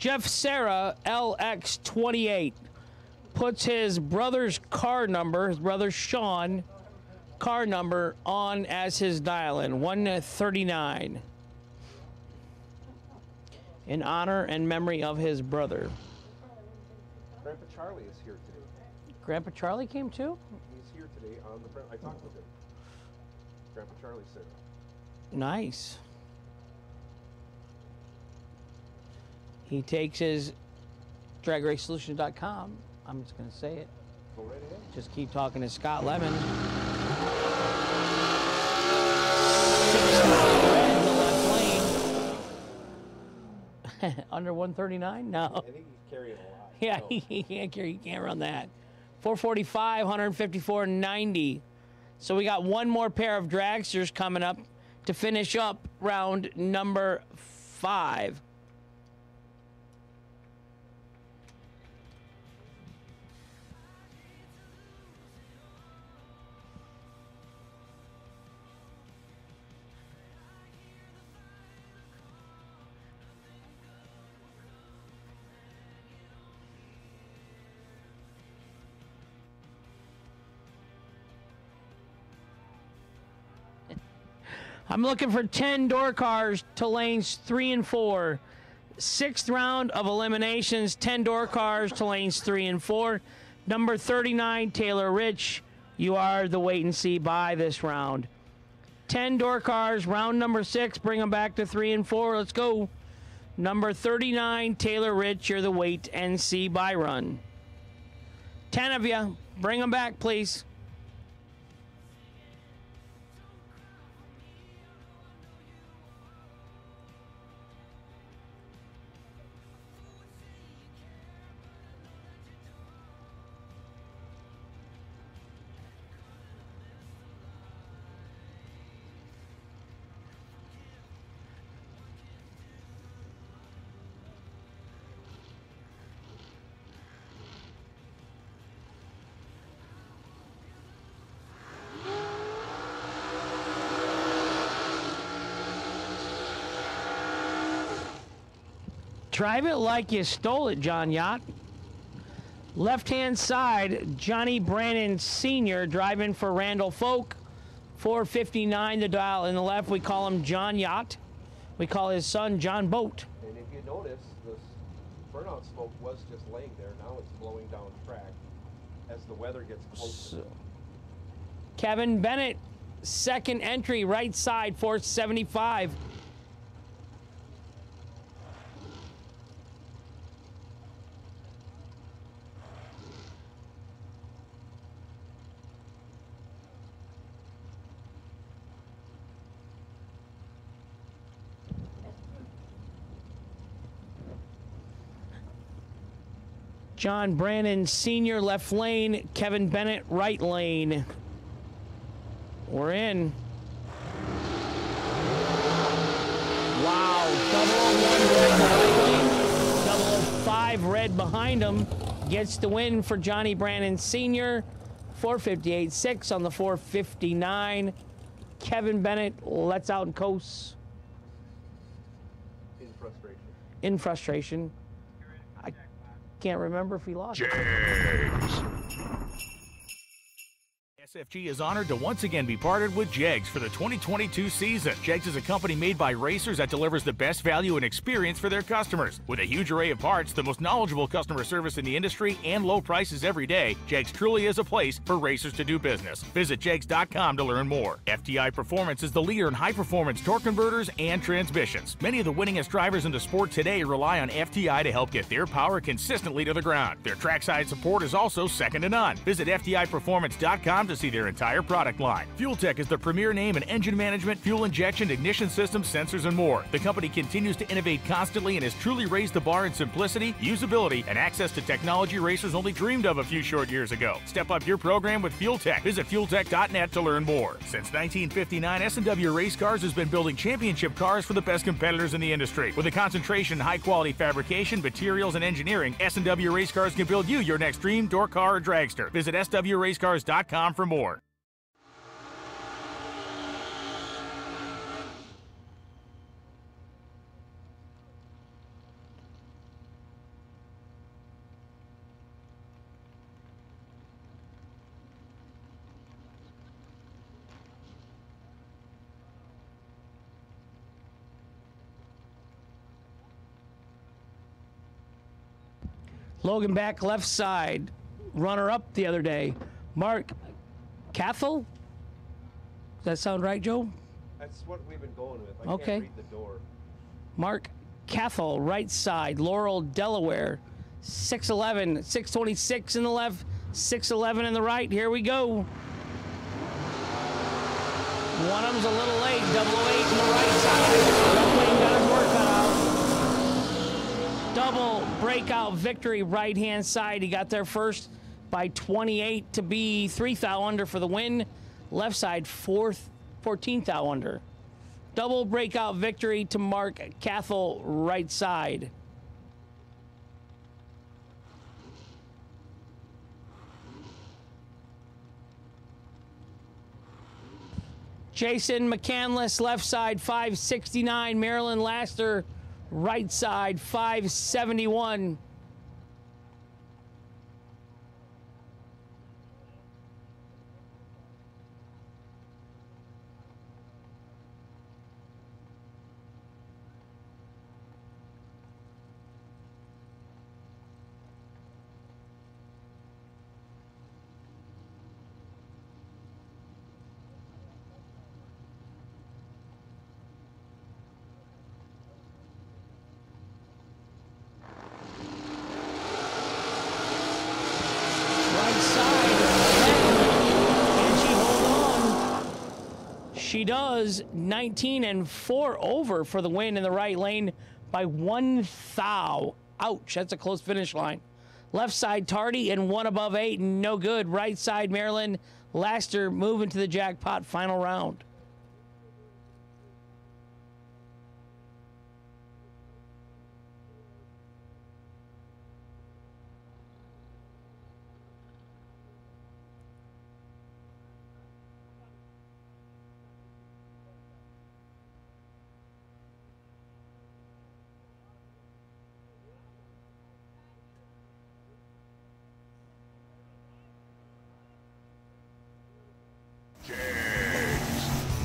Jeff Serra, LX28, puts his brother's car number, his brother Sean, car number on as his dial-in, 139. In honor and memory of his brother. Grandpa Charlie is here today. Grandpa Charlie came too? He's here today on the. I talked with him. Grandpa Charlie said. Nice. He takes his dragracesolutions.com. I'm just going to say it. Go right ahead. Just keep talking to Scott Lemon. Under 139? No. I think he's carrying a lot. Yeah, so. he can't carry. He can't run that. 445, 154.90. So we got one more pair of dragsters coming up to finish up round number 5. I'm looking for 10 door cars to lanes 3 and 4. 6th round of eliminations, 10 door cars to lanes 3 and 4. Number 39, Taylor Rich, you are the wait and see by this round. 10 door cars, round number 6, bring them back to 3 and 4. Let's go. Number 39, Taylor Rich, you're the wait and see by run. 10 of you, bring them back, please. Drive it like you stole it, John Yacht. Left-hand side, Johnny Brannon Sr. driving for Randall Folk. 459 the dial. In the left, we call him John Yacht. We call his son John Boat. And if you notice, this burnout smoke was just laying there. Now it's blowing down track as the weather gets closer. Kevin Bennett, second entry, right side, 475. John Brannon Sr. left lane, Kevin Bennett right lane. We're in. Wow, 001 red right lane, 005 red behind him. Gets the win for Johnny Brannon Sr. 458.6 on the 459. Kevin Bennett lets out and coasts. In frustration. In frustration. Can't remember if he lost. SFG is honored to once again be partnered with Jegs for the 2022 season. Jegs is a company made by racers that delivers the best value and experience for their customers. With a huge array of parts, the most knowledgeable customer service in the industry, and low prices every day, Jegs truly is a place for racers to do business. Visit jegs.com to learn more. FTI Performance is the leader in high-performance torque converters and transmissions. Many of the winningest drivers in the sport today rely on FTI to help get their power consistently to the ground. Their trackside support is also second to none. Visit FTIperformance.com to see their entire product line. Fuel Tech is the premier name in engine management, fuel injection, ignition systems, sensors, and more. The company continues to innovate constantly and has truly raised the bar in simplicity, usability, and access to technology racers only dreamed of a few short years ago. Step up your program with Fuel Tech. Visit fueltech.net to learn more. Since 1959, S&W Race Cars has been building championship cars for the best competitors in the industry. With a concentration in high-quality fabrication, materials, and engineering, S&W Race Cars can build you your next dream, door car, or dragster. Visit swracecars.com for more. Logan back left side. Runner-up the other day. Mark Cathell? Does that sound right, Joe? That's what we've been going with. I Okay. can't read the door. Mark Cathell, right side. Laurel, Delaware. 6'11", 626 in the left, 6'11 in the right. Here we go. One of them's a little late. 008 in the right side. Joe Wayne got his work cut out. Double breakout victory, right-hand side. He got there first by 28 to be 3 thou under for the win. Left side, 14 thou under. Double breakout victory to Mark Cathell, right side. Jason McCandless, left side, 569. Marilyn Laster, right side, 571. She does. 19 and 4 over for the win in the right lane by 1 thou. Ouch, that's a close finish line. Left side, Tardy, and 1 above 8, no good. Right side, Maryland, Laster moving to the jackpot final round.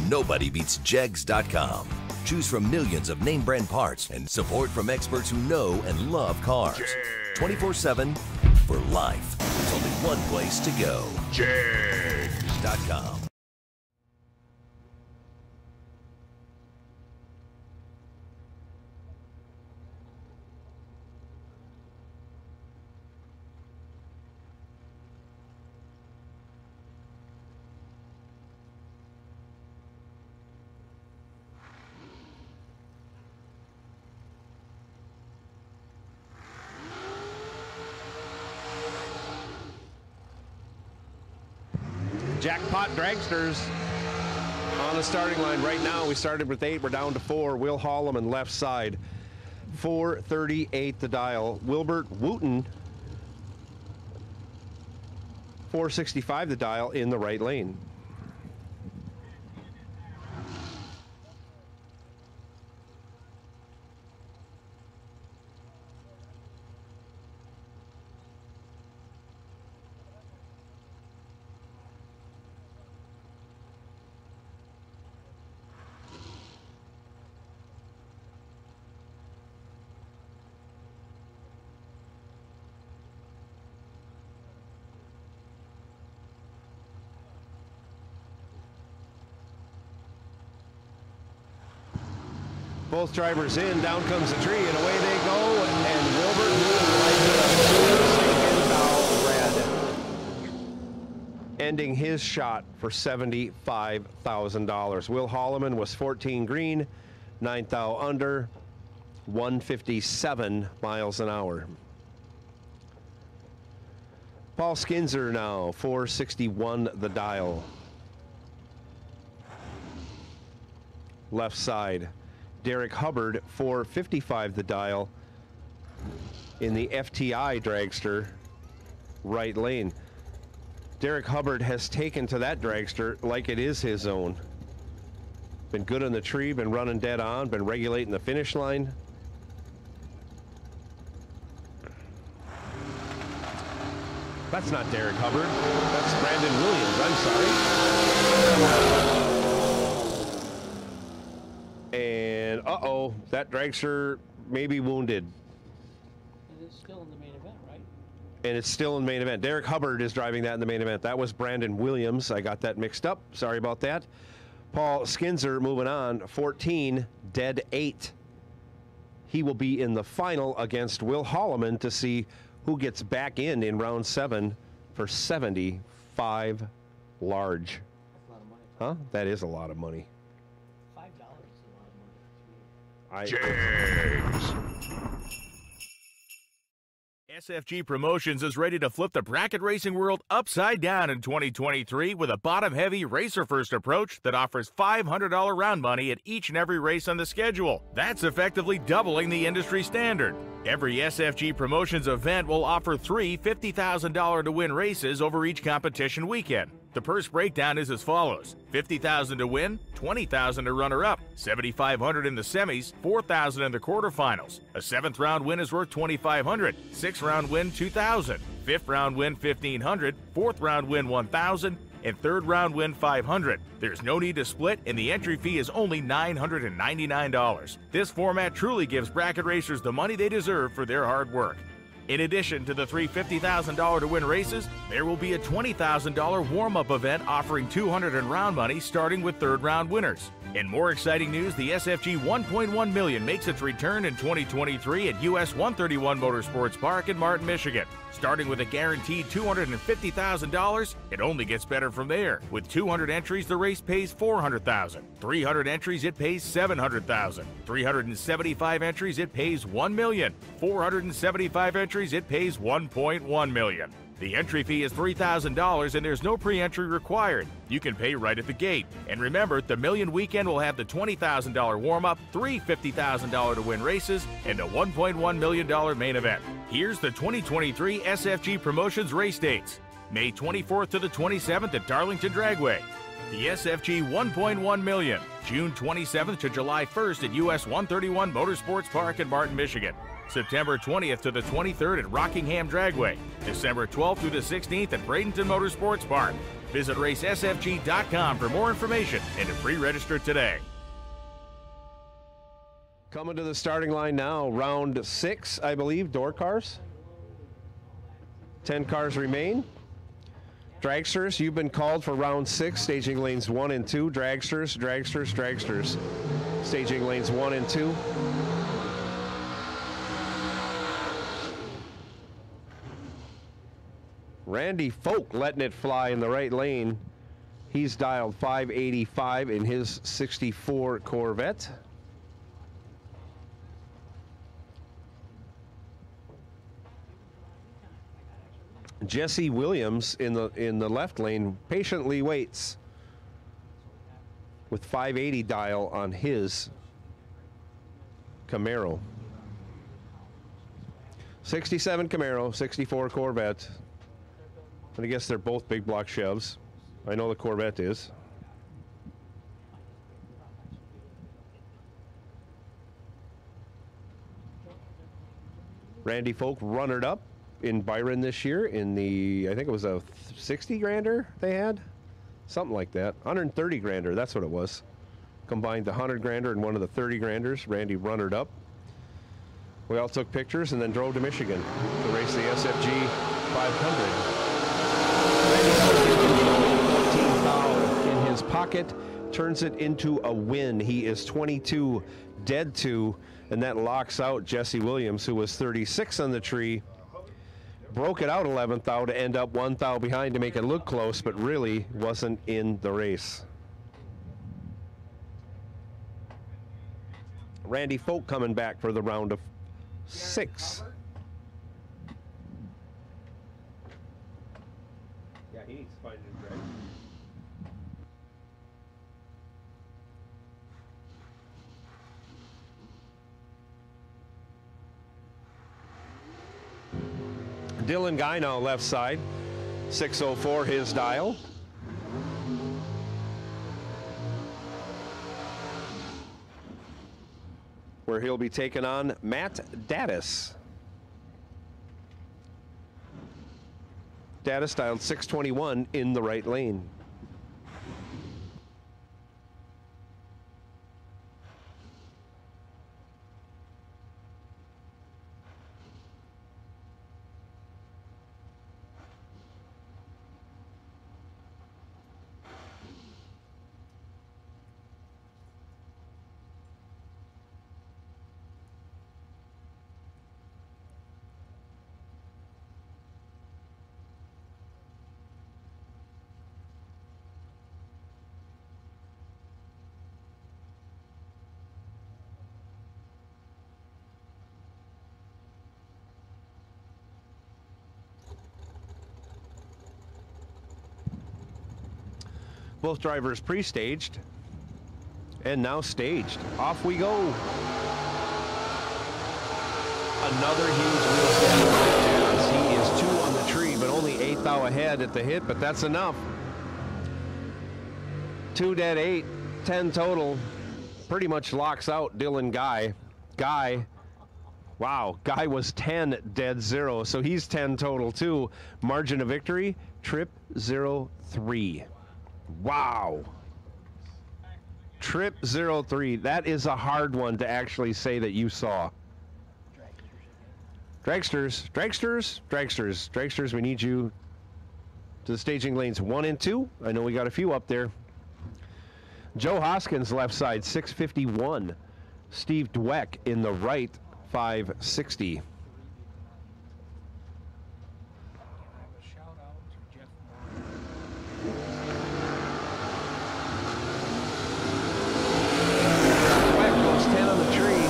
Nobody beats Jegs.com. Choose from millions of name brand parts and support from experts who know and love cars. 24/7 for life. There's only one place to go. Jegs.com. Jackpot Dragsters on the starting line right now. We started with 8, we're down to 4. Will Holloman left side, 438 the dial. Wilbert Wooten, 465 the dial in the right lane. Both drivers in, down comes the tree, and away they go, and Wilbert Wooten lights it up. Ending his shot for $75,000. Will Holloman was 14 green, 9 thou under, 157 miles an hour. Paul Skinzer now, 461 the dial. Left side. Derek Hubbard, 455 the dial in the FTI dragster, right lane. Derek Hubbard has taken to that dragster like it is his own. Been good on the tree, been running dead on, been regulating the finish line. That's not Derek Hubbard, that's Brandon Williams, I'm sorry. And uh-oh, that dragster may be wounded. It is still in the main event, right? and it's still in the main event. Derek Hubbard is driving that in the main event. That was Brandon Williams. I got that mixed up. Sorry about that. Paul Skinzer moving on, 14, dead 8. He will be in the final against Will Holloman to see who gets back in round 7 for 75 large. That's a lot of money. Huh? That is a lot of money. $5 is a lot of money. Jags. SFG Promotions is ready to flip the bracket racing world upside down in 2023 with a bottom-heavy, racer-first approach that offers $500 round money at each and every race on the schedule. That's effectively doubling the industry standard. Every SFG Promotions event will offer 3 $50,000 to win races over each competition weekend. The purse breakdown is as follows: $50,000 to win, $20,000 to runner-up, $7,500 in the semis, $4,000 in the quarterfinals. A 7th round win is worth $2,500, 6th round win $2,000, 5th round win $1,500, 4th round win $1,000, and 3rd round win $500. There's no need to split, and the entry fee is only $999. This format truly gives bracket racers the money they deserve for their hard work. In addition to the 3 $50,000 to win races, there will be a $20,000 warm-up event offering $200 in round money starting with 3rd round winners. In more exciting news, the SFG 1.1 million makes its return in 2023 at US 131 Motorsports Park in Martin, Michigan. Starting with a guaranteed $250,000, it only gets better from there. With 200 entries, the race pays $400,000. 300 entries, it pays $700,000. 375 entries, it pays $1 million. 475 entries, it pays $1.1 million. The entry fee is $3,000 and there's no pre-entry required. You can pay right at the gate. And remember, the Million Weekend will have the $20,000 warm-up, 3 $50,000 to win races, and a $1.1 million main event. Here's the 2023 SFG Promotions race dates. May 24th to the 27th at Darlington Dragway. The SFG 1.1 million, June 27th to July 1st at US 131 Motorsports Park in Martin, Michigan. September 20th to the 23rd at Rockingham Dragway. December 12th through the 16th at Bradenton Motorsports Park. Visit racesfg.com for more information and to pre-register today. Coming to the starting line now, round 6, I believe, door cars. 10 cars remain. Dragsters, you've been called for round 6, staging lanes 1 and 2. Dragsters, dragsters, dragsters. Staging lanes 1 and 2. Randy Folk letting it fly in the right lane. He's dialed 585 in his 64 Corvette. Jesse Williams in the left lane patiently waits with 580 dial on his Camaro. 67 Camaro, 64 Corvette. And I guess they're both big block Chevs. I know the Corvette is. Randy Folk runnered up in Byron this year in the, I think it was a 60 grander they had. Something like that. 130 grander, that's what it was. Combined the 100 grander and one of the 30 granders. Randy runnered up. We all took pictures and then drove to Michigan to race the SFG 500. 14 foul in his pocket, turns it into a win. He is 22, dead 2, and that locks out Jesse Williams, who was 36 on the tree. Broke it out 11th thou to end up 1 thou behind to make it look close, but really wasn't in the race. Randy Folk coming back for the round of 6. Yeah, he needs to find a drag. Dylan Guy now left side, 604 his dial. Where he'll be taking on Matt Daddis. Daddis dialed 621 in the right lane. Both drivers pre-staged and now staged. Off we go. Another huge wheel stand. He is 2 on the tree, but only 8 thou ahead at the hit, but that's enough. 2 dead 8, 10 total. Pretty much locks out Dylan Guy. Wow, Guy was 10 dead 0, so he's 10 total too. Margin of victory, trip 0-3. Wow. Trip 0-3. That is a hard one to actually say that you saw. Dragsters, we need you to the staging lanes 1 and 2. I know we got a few up there. Joe Hoskins left side 651. Steve Dweck in the right 560. Dweck goes 10 on the tree,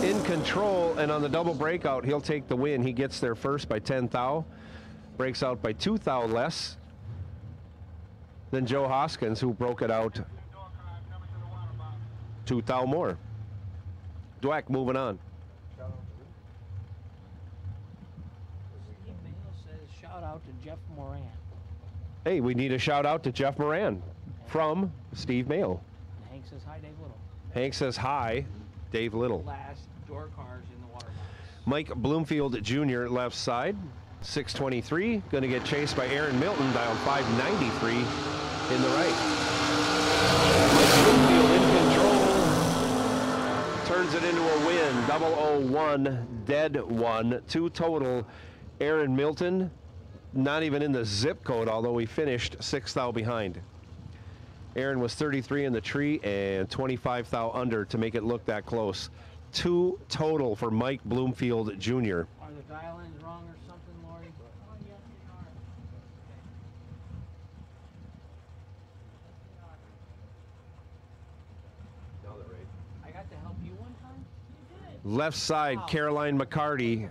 in control, and on the double breakout he'll take the win. He gets there first by 10 thou, breaks out by 2 thou less than Joe Hoskins, who broke it out 2 thou more. Dweck moving on. Steve Mayo says shout out to Jeff Moran. Hey, we need a shout out to Jeff Moran from Steve Mayo. Hank says hi, Dave Little. Hank says hi, Dave Little. Last door cars in the water box. Mike Bloomfield Jr. left side, 623. Going to get chased by Aaron Milton, dial 593 in the right. Mike Bloomfield in control. Turns it into a win. 001, dead 1, 2 total. Aaron Milton, not even in the zip code, although he finished 6 thou behind. Aaron was 33 in the tree and 25 thou under to make it look that close. 2 total for Mike Bloomfield Jr. Are the dial-ins wrong or something, Lori? Oh, yes, they are. I got to help you one time? You did. Left side, Caroline McCarty,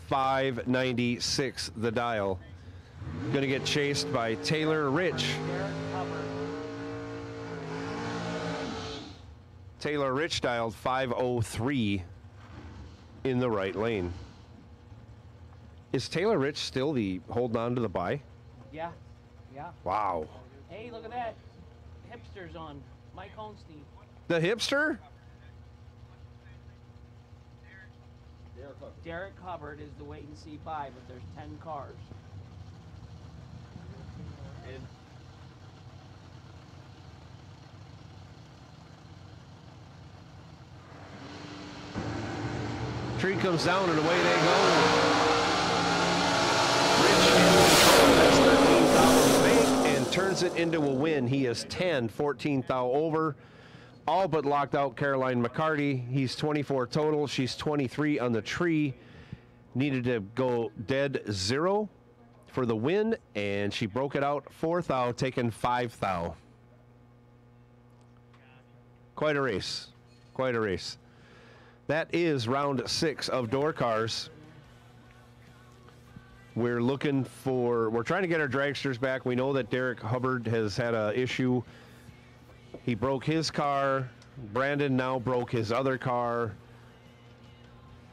596 the dial. Going to get chased by Taylor Rich. Taylor Rich dialed 503 in the right lane. Is Taylor Rich still the holding on to the bye? Yeah, yeah. Wow. Hey, look at that. Hipster's on. Mike Holstein. The hipster? Derek Hubbard is the wait and see buy, but there's 10 cars. Tree comes down and away they go. Rich has 13,000 bank and turns it into a win. He is 10, 14 thou over. All but locked out Caroline McCarty. He's 24 total. She's 23 on the tree. Needed to go dead 0 for the win, and she broke it out 4 thou, taking 5 thou. Quite a race. Quite a race. That is round 6 of door cars. We're trying to get our dragsters back. We know that Derek Hubbard has had an issue. He broke his car. Brandon now broke his other car.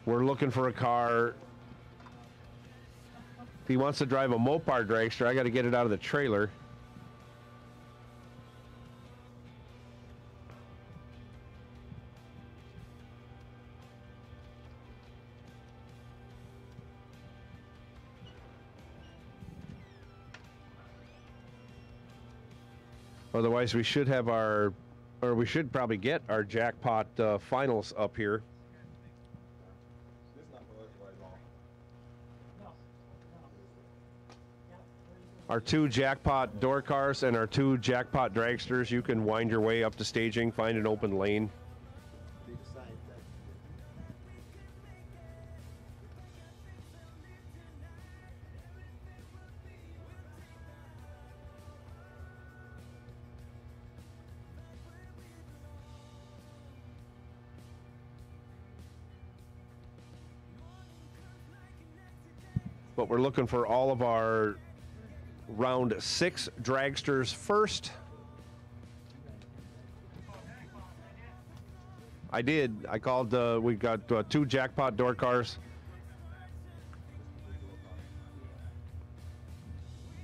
We're looking for a car. If he wants to drive a Mopar dragster, I got to get it out of the trailer. Otherwise, we should have we should probably get our jackpot finals up here. Our 2 jackpot door cars and our 2 jackpot dragsters. You can wind your way up to staging, find an open lane. But we're looking for all of our round 6 dragsters first. I did. I called. We got 2 jackpot door cars.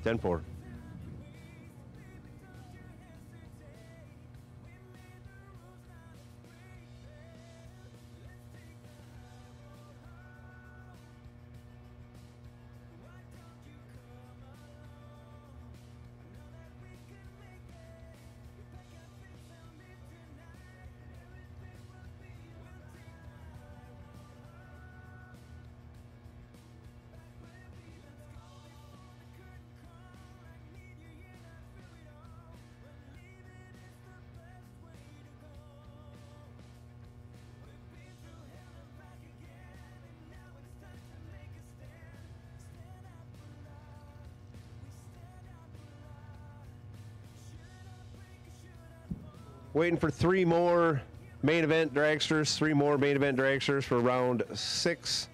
10-4. Waiting for 3 more main event dragsters. 3 more main event dragsters for round 6.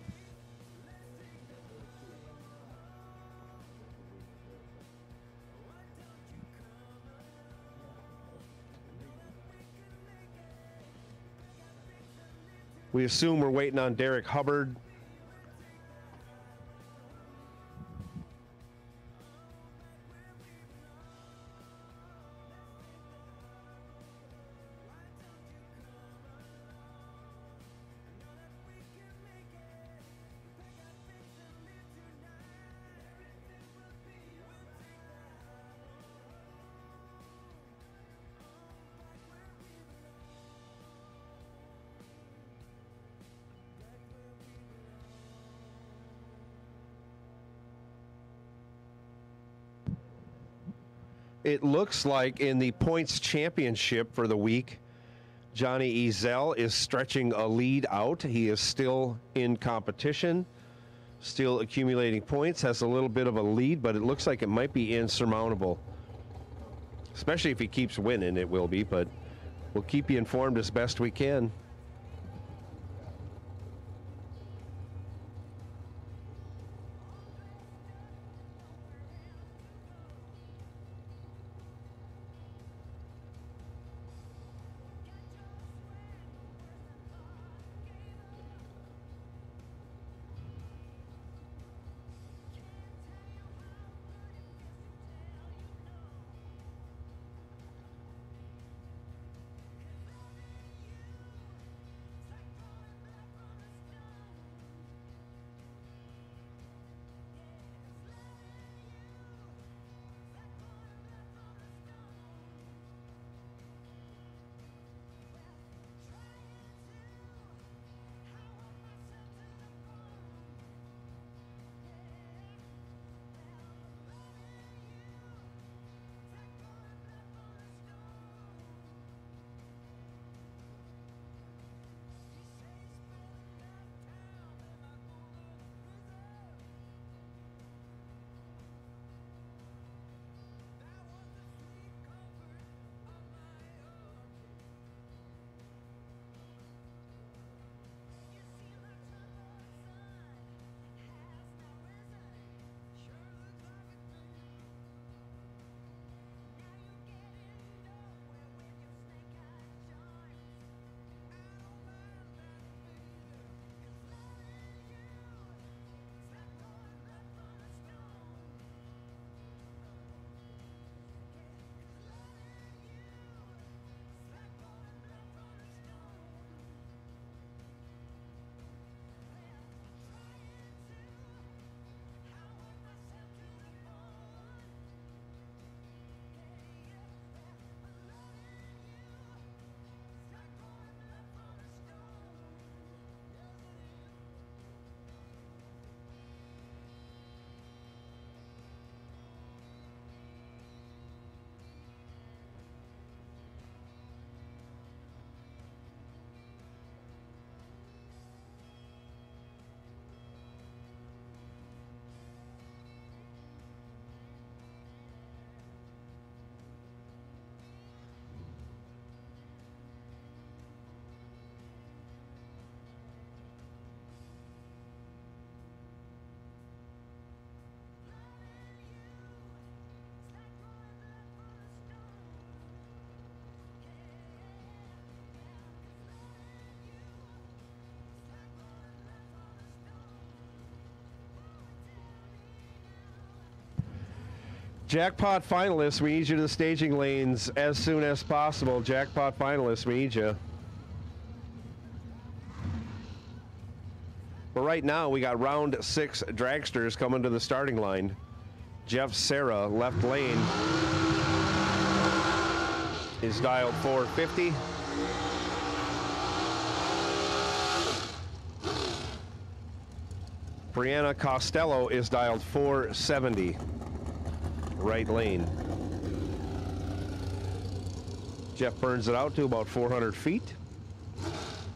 We assume we're waiting on Derek Hubbard. It looks like in the points championship for the week, Johnny Ezel is stretching a lead out. He is still in competition, still accumulating points, has a little bit of a lead, but it looks like it might be insurmountable. Especially if he keeps winning, it will be, but we'll keep you informed as best we can. Jackpot finalists, we need you to the staging lanes as soon as possible. Jackpot finalists, we need you. But right now, we got round 6 dragsters coming to the starting line. Jeff Serra, left lane, is dialed 450. Brianna Costello is dialed 470. Right lane. Jeff burns it out to about 400 feet.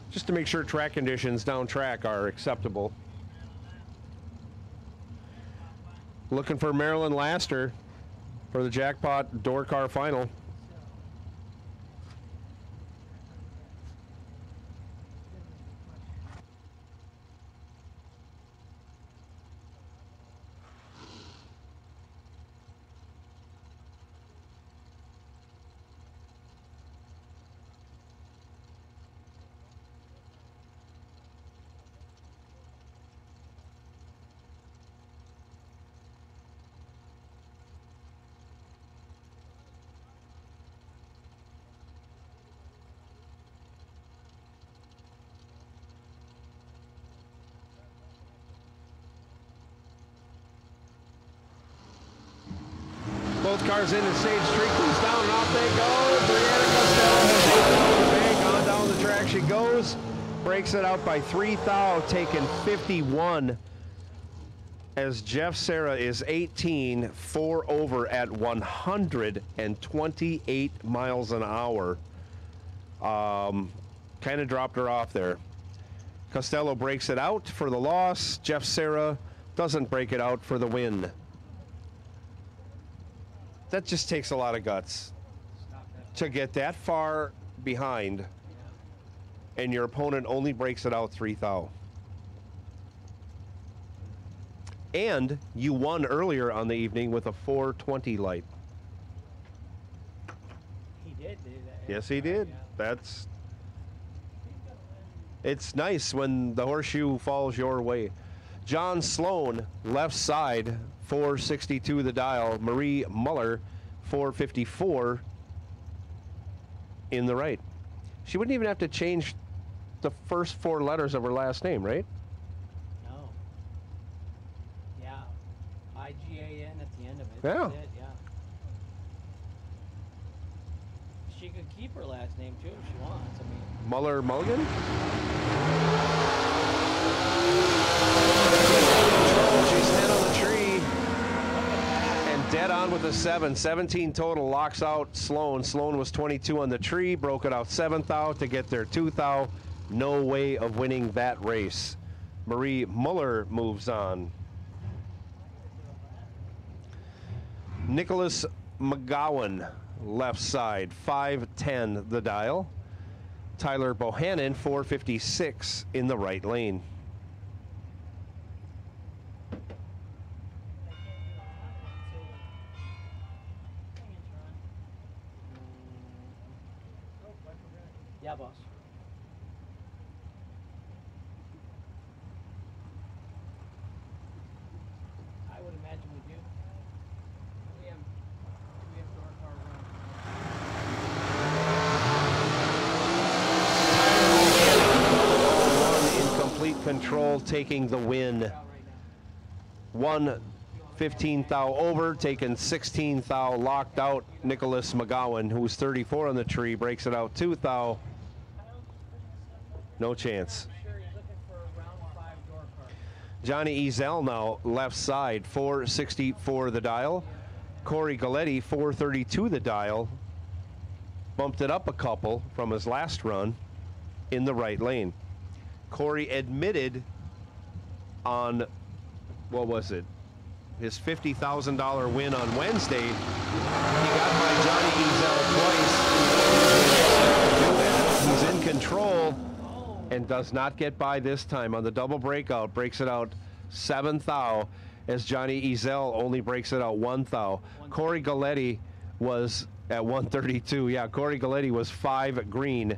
Just to make sure track conditions down track are acceptable. Looking for Marilyn Laster for the Jackpot Door Car Final. Both cars in, and Sage Streakley's down, and off they go. Brianna Costello on down the track she goes. Breaks it out by 3 thou, taking 51. As Jeff Serra is 18, 4 over at 128 miles an hour. Kind of dropped her off there. Costello breaks it out for the loss. Jeff Serra doesn't break it out for the win. That just takes a lot of guts to get that far behind, and your opponent only breaks it out 3 thou. And you won earlier on the evening with a 420 light. He did do that. Yes, he did. It's nice when the horseshoe falls your way. John Sloan, left side, 462 the dial. Marie Muller, 454 in the right. She wouldn't even have to change the first 4 letters of her last name, right? No. Yeah. I-G-A-N at the end of it. Yeah. That's it, yeah. She could keep her last name too if she wants. I mean, Muller Mulligan? She's dead on the tree. And dead on with a 7. 17 total, locks out Sloan. Sloan was 22 on the tree, broke it out 7 thou to get their 2 thou. No way of winning that race. Marie Muller moves on. Nicholas McGowan, left side, 510 the dial. Tyler Bohannon, 456 in the right lane. yeah, boss. I would imagine we do. We have door car One in complete control, taking the win. 115 thou over, taking 16 thou, locked out. Nicholas McGowan, who's 34 on the tree, breaks it out 2 thou. No chance. Johnny Ezel now, left side, 464 the dial. Corey Galletti, 432 the dial. Bumped it up a couple from his last run in the right lane. Corey admitted on, what was it, his $50,000 win on Wednesday. He got by Johnny Ezel twice. He's in control and does not get by this time on the double breakout. Breaks it out 7 thou as Johnny Ezel only breaks it out 1 thou. Corey Galletti was at 132. Yeah, Corey Galletti was 5 green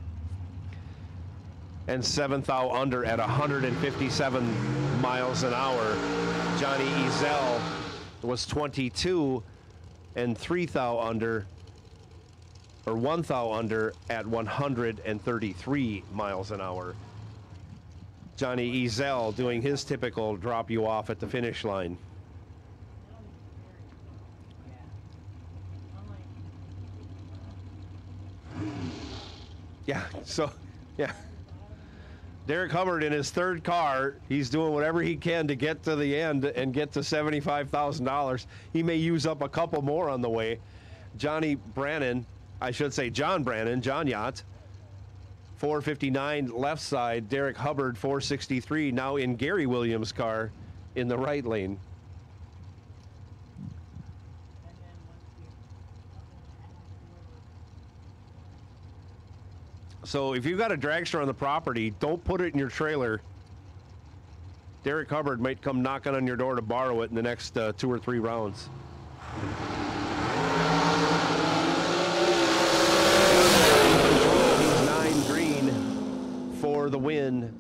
and 7 thou under at 157 miles an hour. Johnny Ezel was 22 and 3 thou under, or 1 thou under at 133 miles an hour. Johnny Ezel doing his typical drop you off at the finish line. Yeah, so, yeah. Derek Hubbard in his third car, he's doing whatever he can to get to the end and get to $75,000. He may use up a couple more on the way. Johnny Brannon, I should say John Brannon, John Yacht, 459 left side. Derek Hubbard, 463, now in Gary Williams' car in the right lane. So if you've got a dragster on the property, don't put it in your trailer. Derek Hubbard might come knocking on your door to borrow it in the next 2 or 3 rounds. 9 green for the win.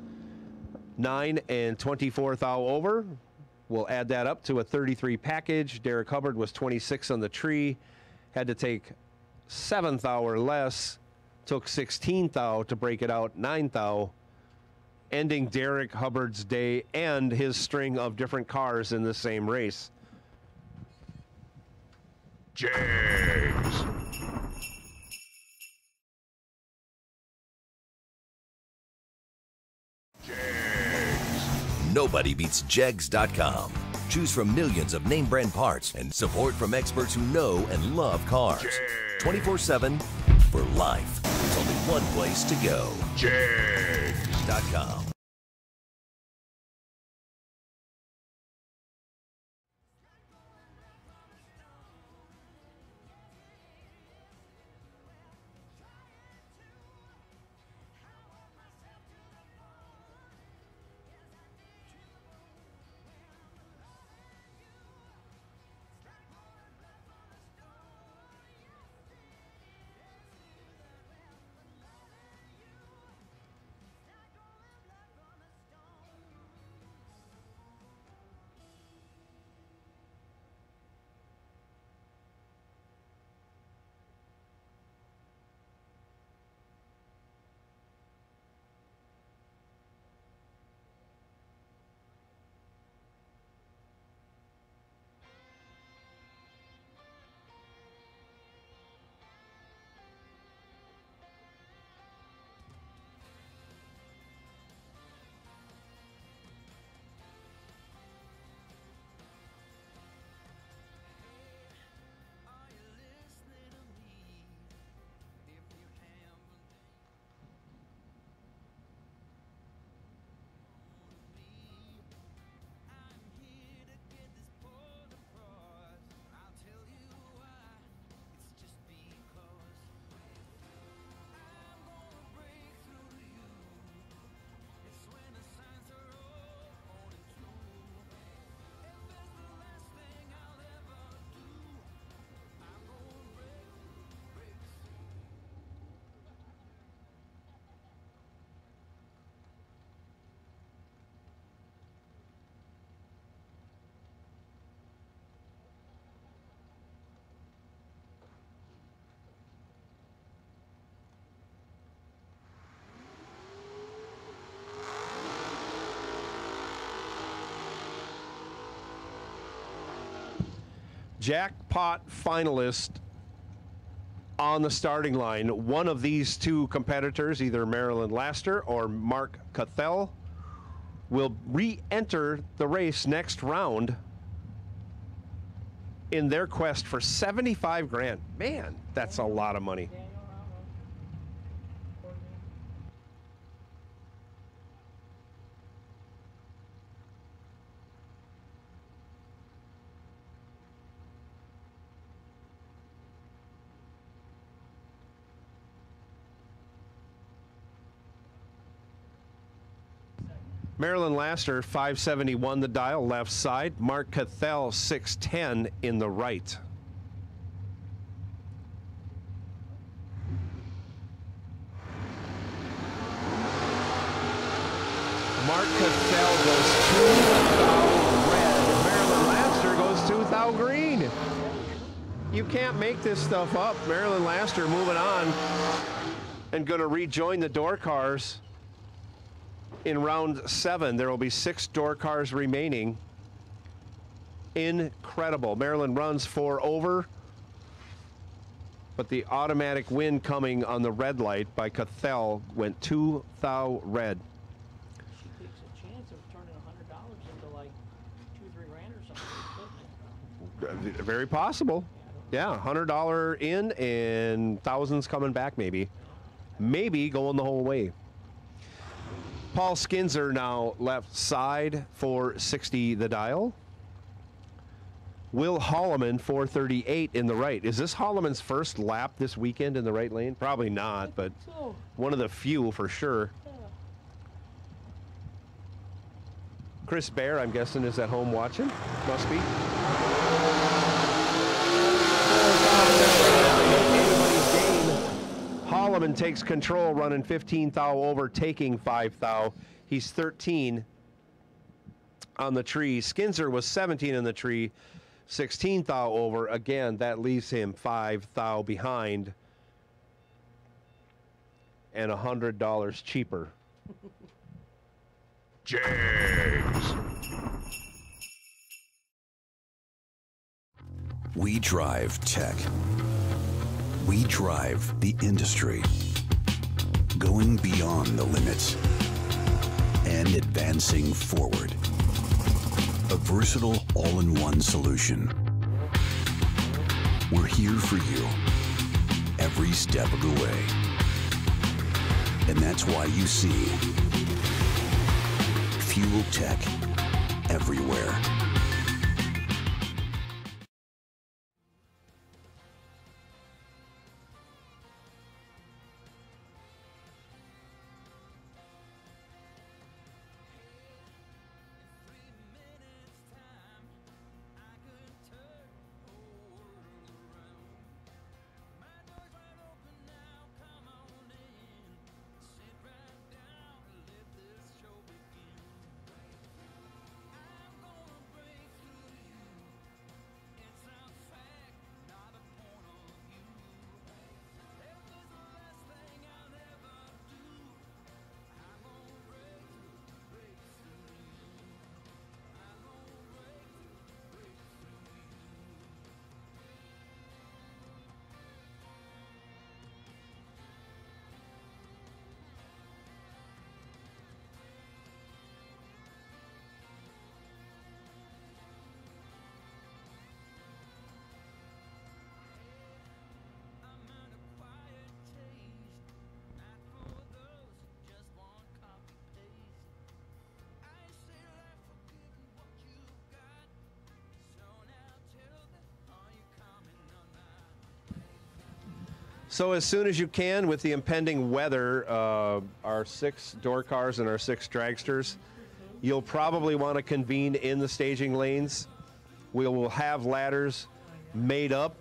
9 and 24 thou over. We'll add that up to a 33 package. Derek Hubbard was 26 on the tree. Had to take 7 thou or less. Took 16 thou to break it out, 9 thou, ending Derek Hubbard's day and his string of different cars in the same race. Jags. Nobody beats Jegs.com. Choose from millions of name brand parts and support from experts who know and love cars. 24/7 for life. There's only one place to go. Jegs.com. Jackpot finalist on the starting line. One of these two competitors, either Marilyn Laster or Mark Cathell, will re-enter the race next round in their quest for 75 grand. Man, that's a lot of money. Marilyn Laster, 571 the dial, left side. Mark Cathell, 610 in the right. Mark Cathell goes 2 thou red. Marilyn Laster goes 2 thou green. You can't make this stuff up. Marilyn Laster moving on and going to rejoin the door cars in round 7. There will be 6 door cars remaining. Incredible. Marilyn runs 4 over, but the automatic win coming on the red light by Cathell went 2 thou red. She takes a chance of turning $100 into like 2-3 grand or something. Very possible. Yeah, $100 in and thousands coming back maybe. Maybe going the whole way. Paul Skinzer now left side, 460 the dial. Will Holloman, 438 in the right. Is this Holloman's first lap this weekend in the right lane? Probably not, but one of the few for sure. Chris Bear, I'm guessing, is at home watching. Must be. Holloman takes control, running 15 thou over, taking 5 thou. He's 13 on the tree. Skinzer was 17 in the tree, 16 thou over. Again, that leaves him 5 thou behind and $100 cheaper. Jags. We drive tech. We drive the industry, going beyond the limits and advancing forward. A versatile all-in-one solution. We're here for you every step of the way. And that's why you see Fuel Tech everywhere. So as soon as you can, with the impending weather, our 6 door cars and our 6 dragsters, you'll probably want to convene in the staging lanes. We will have ladders made up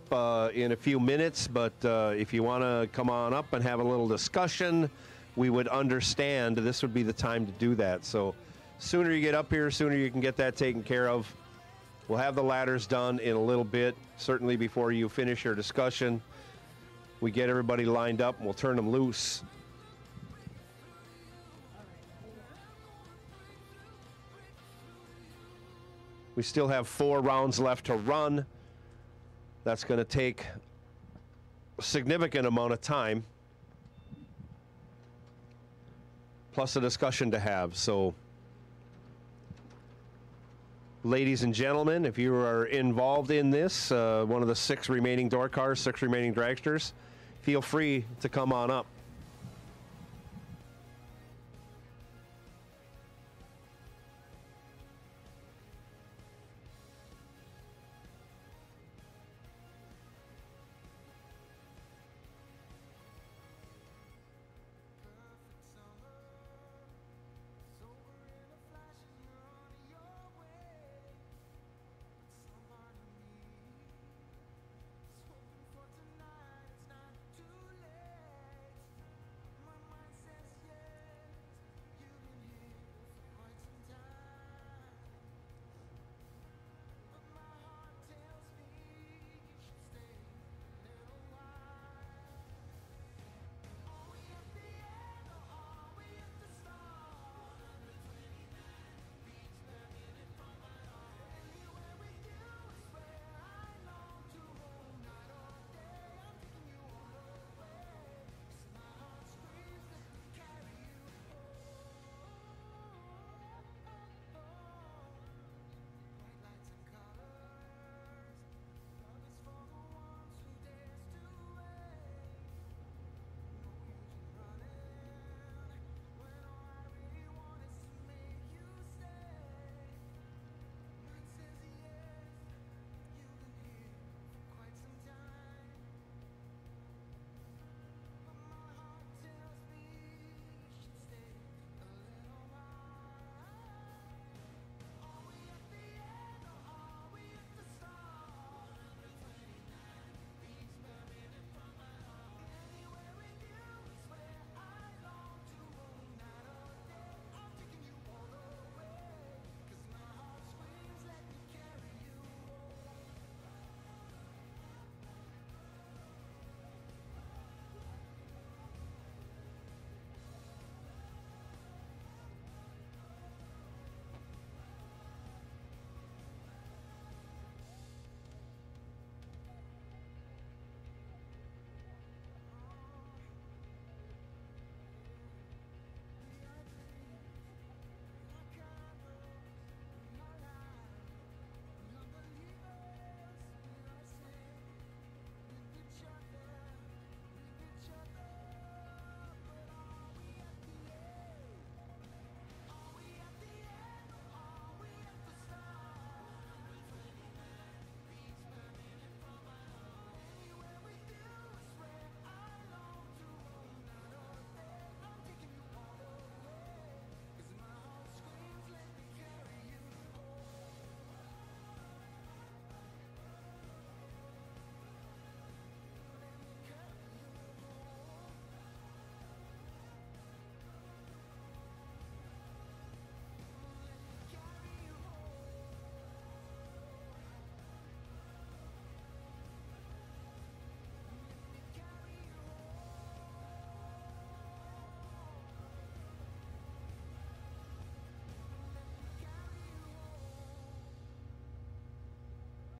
in a few minutes, but if you want to come on up and have a little discussion, we would understand this would be the time to do that. So sooner you get up here, sooner you can get that taken care of. We'll have the ladders done in a little bit, certainly before you finish your discussion. We get everybody lined up and we'll turn them loose. We still have 4 rounds left to run. That's going to take a significant amount of time, plus a discussion to have. So, ladies and gentlemen, if you are involved in this, one of the 6 remaining door cars, 6 remaining dragsters, feel free to come on up.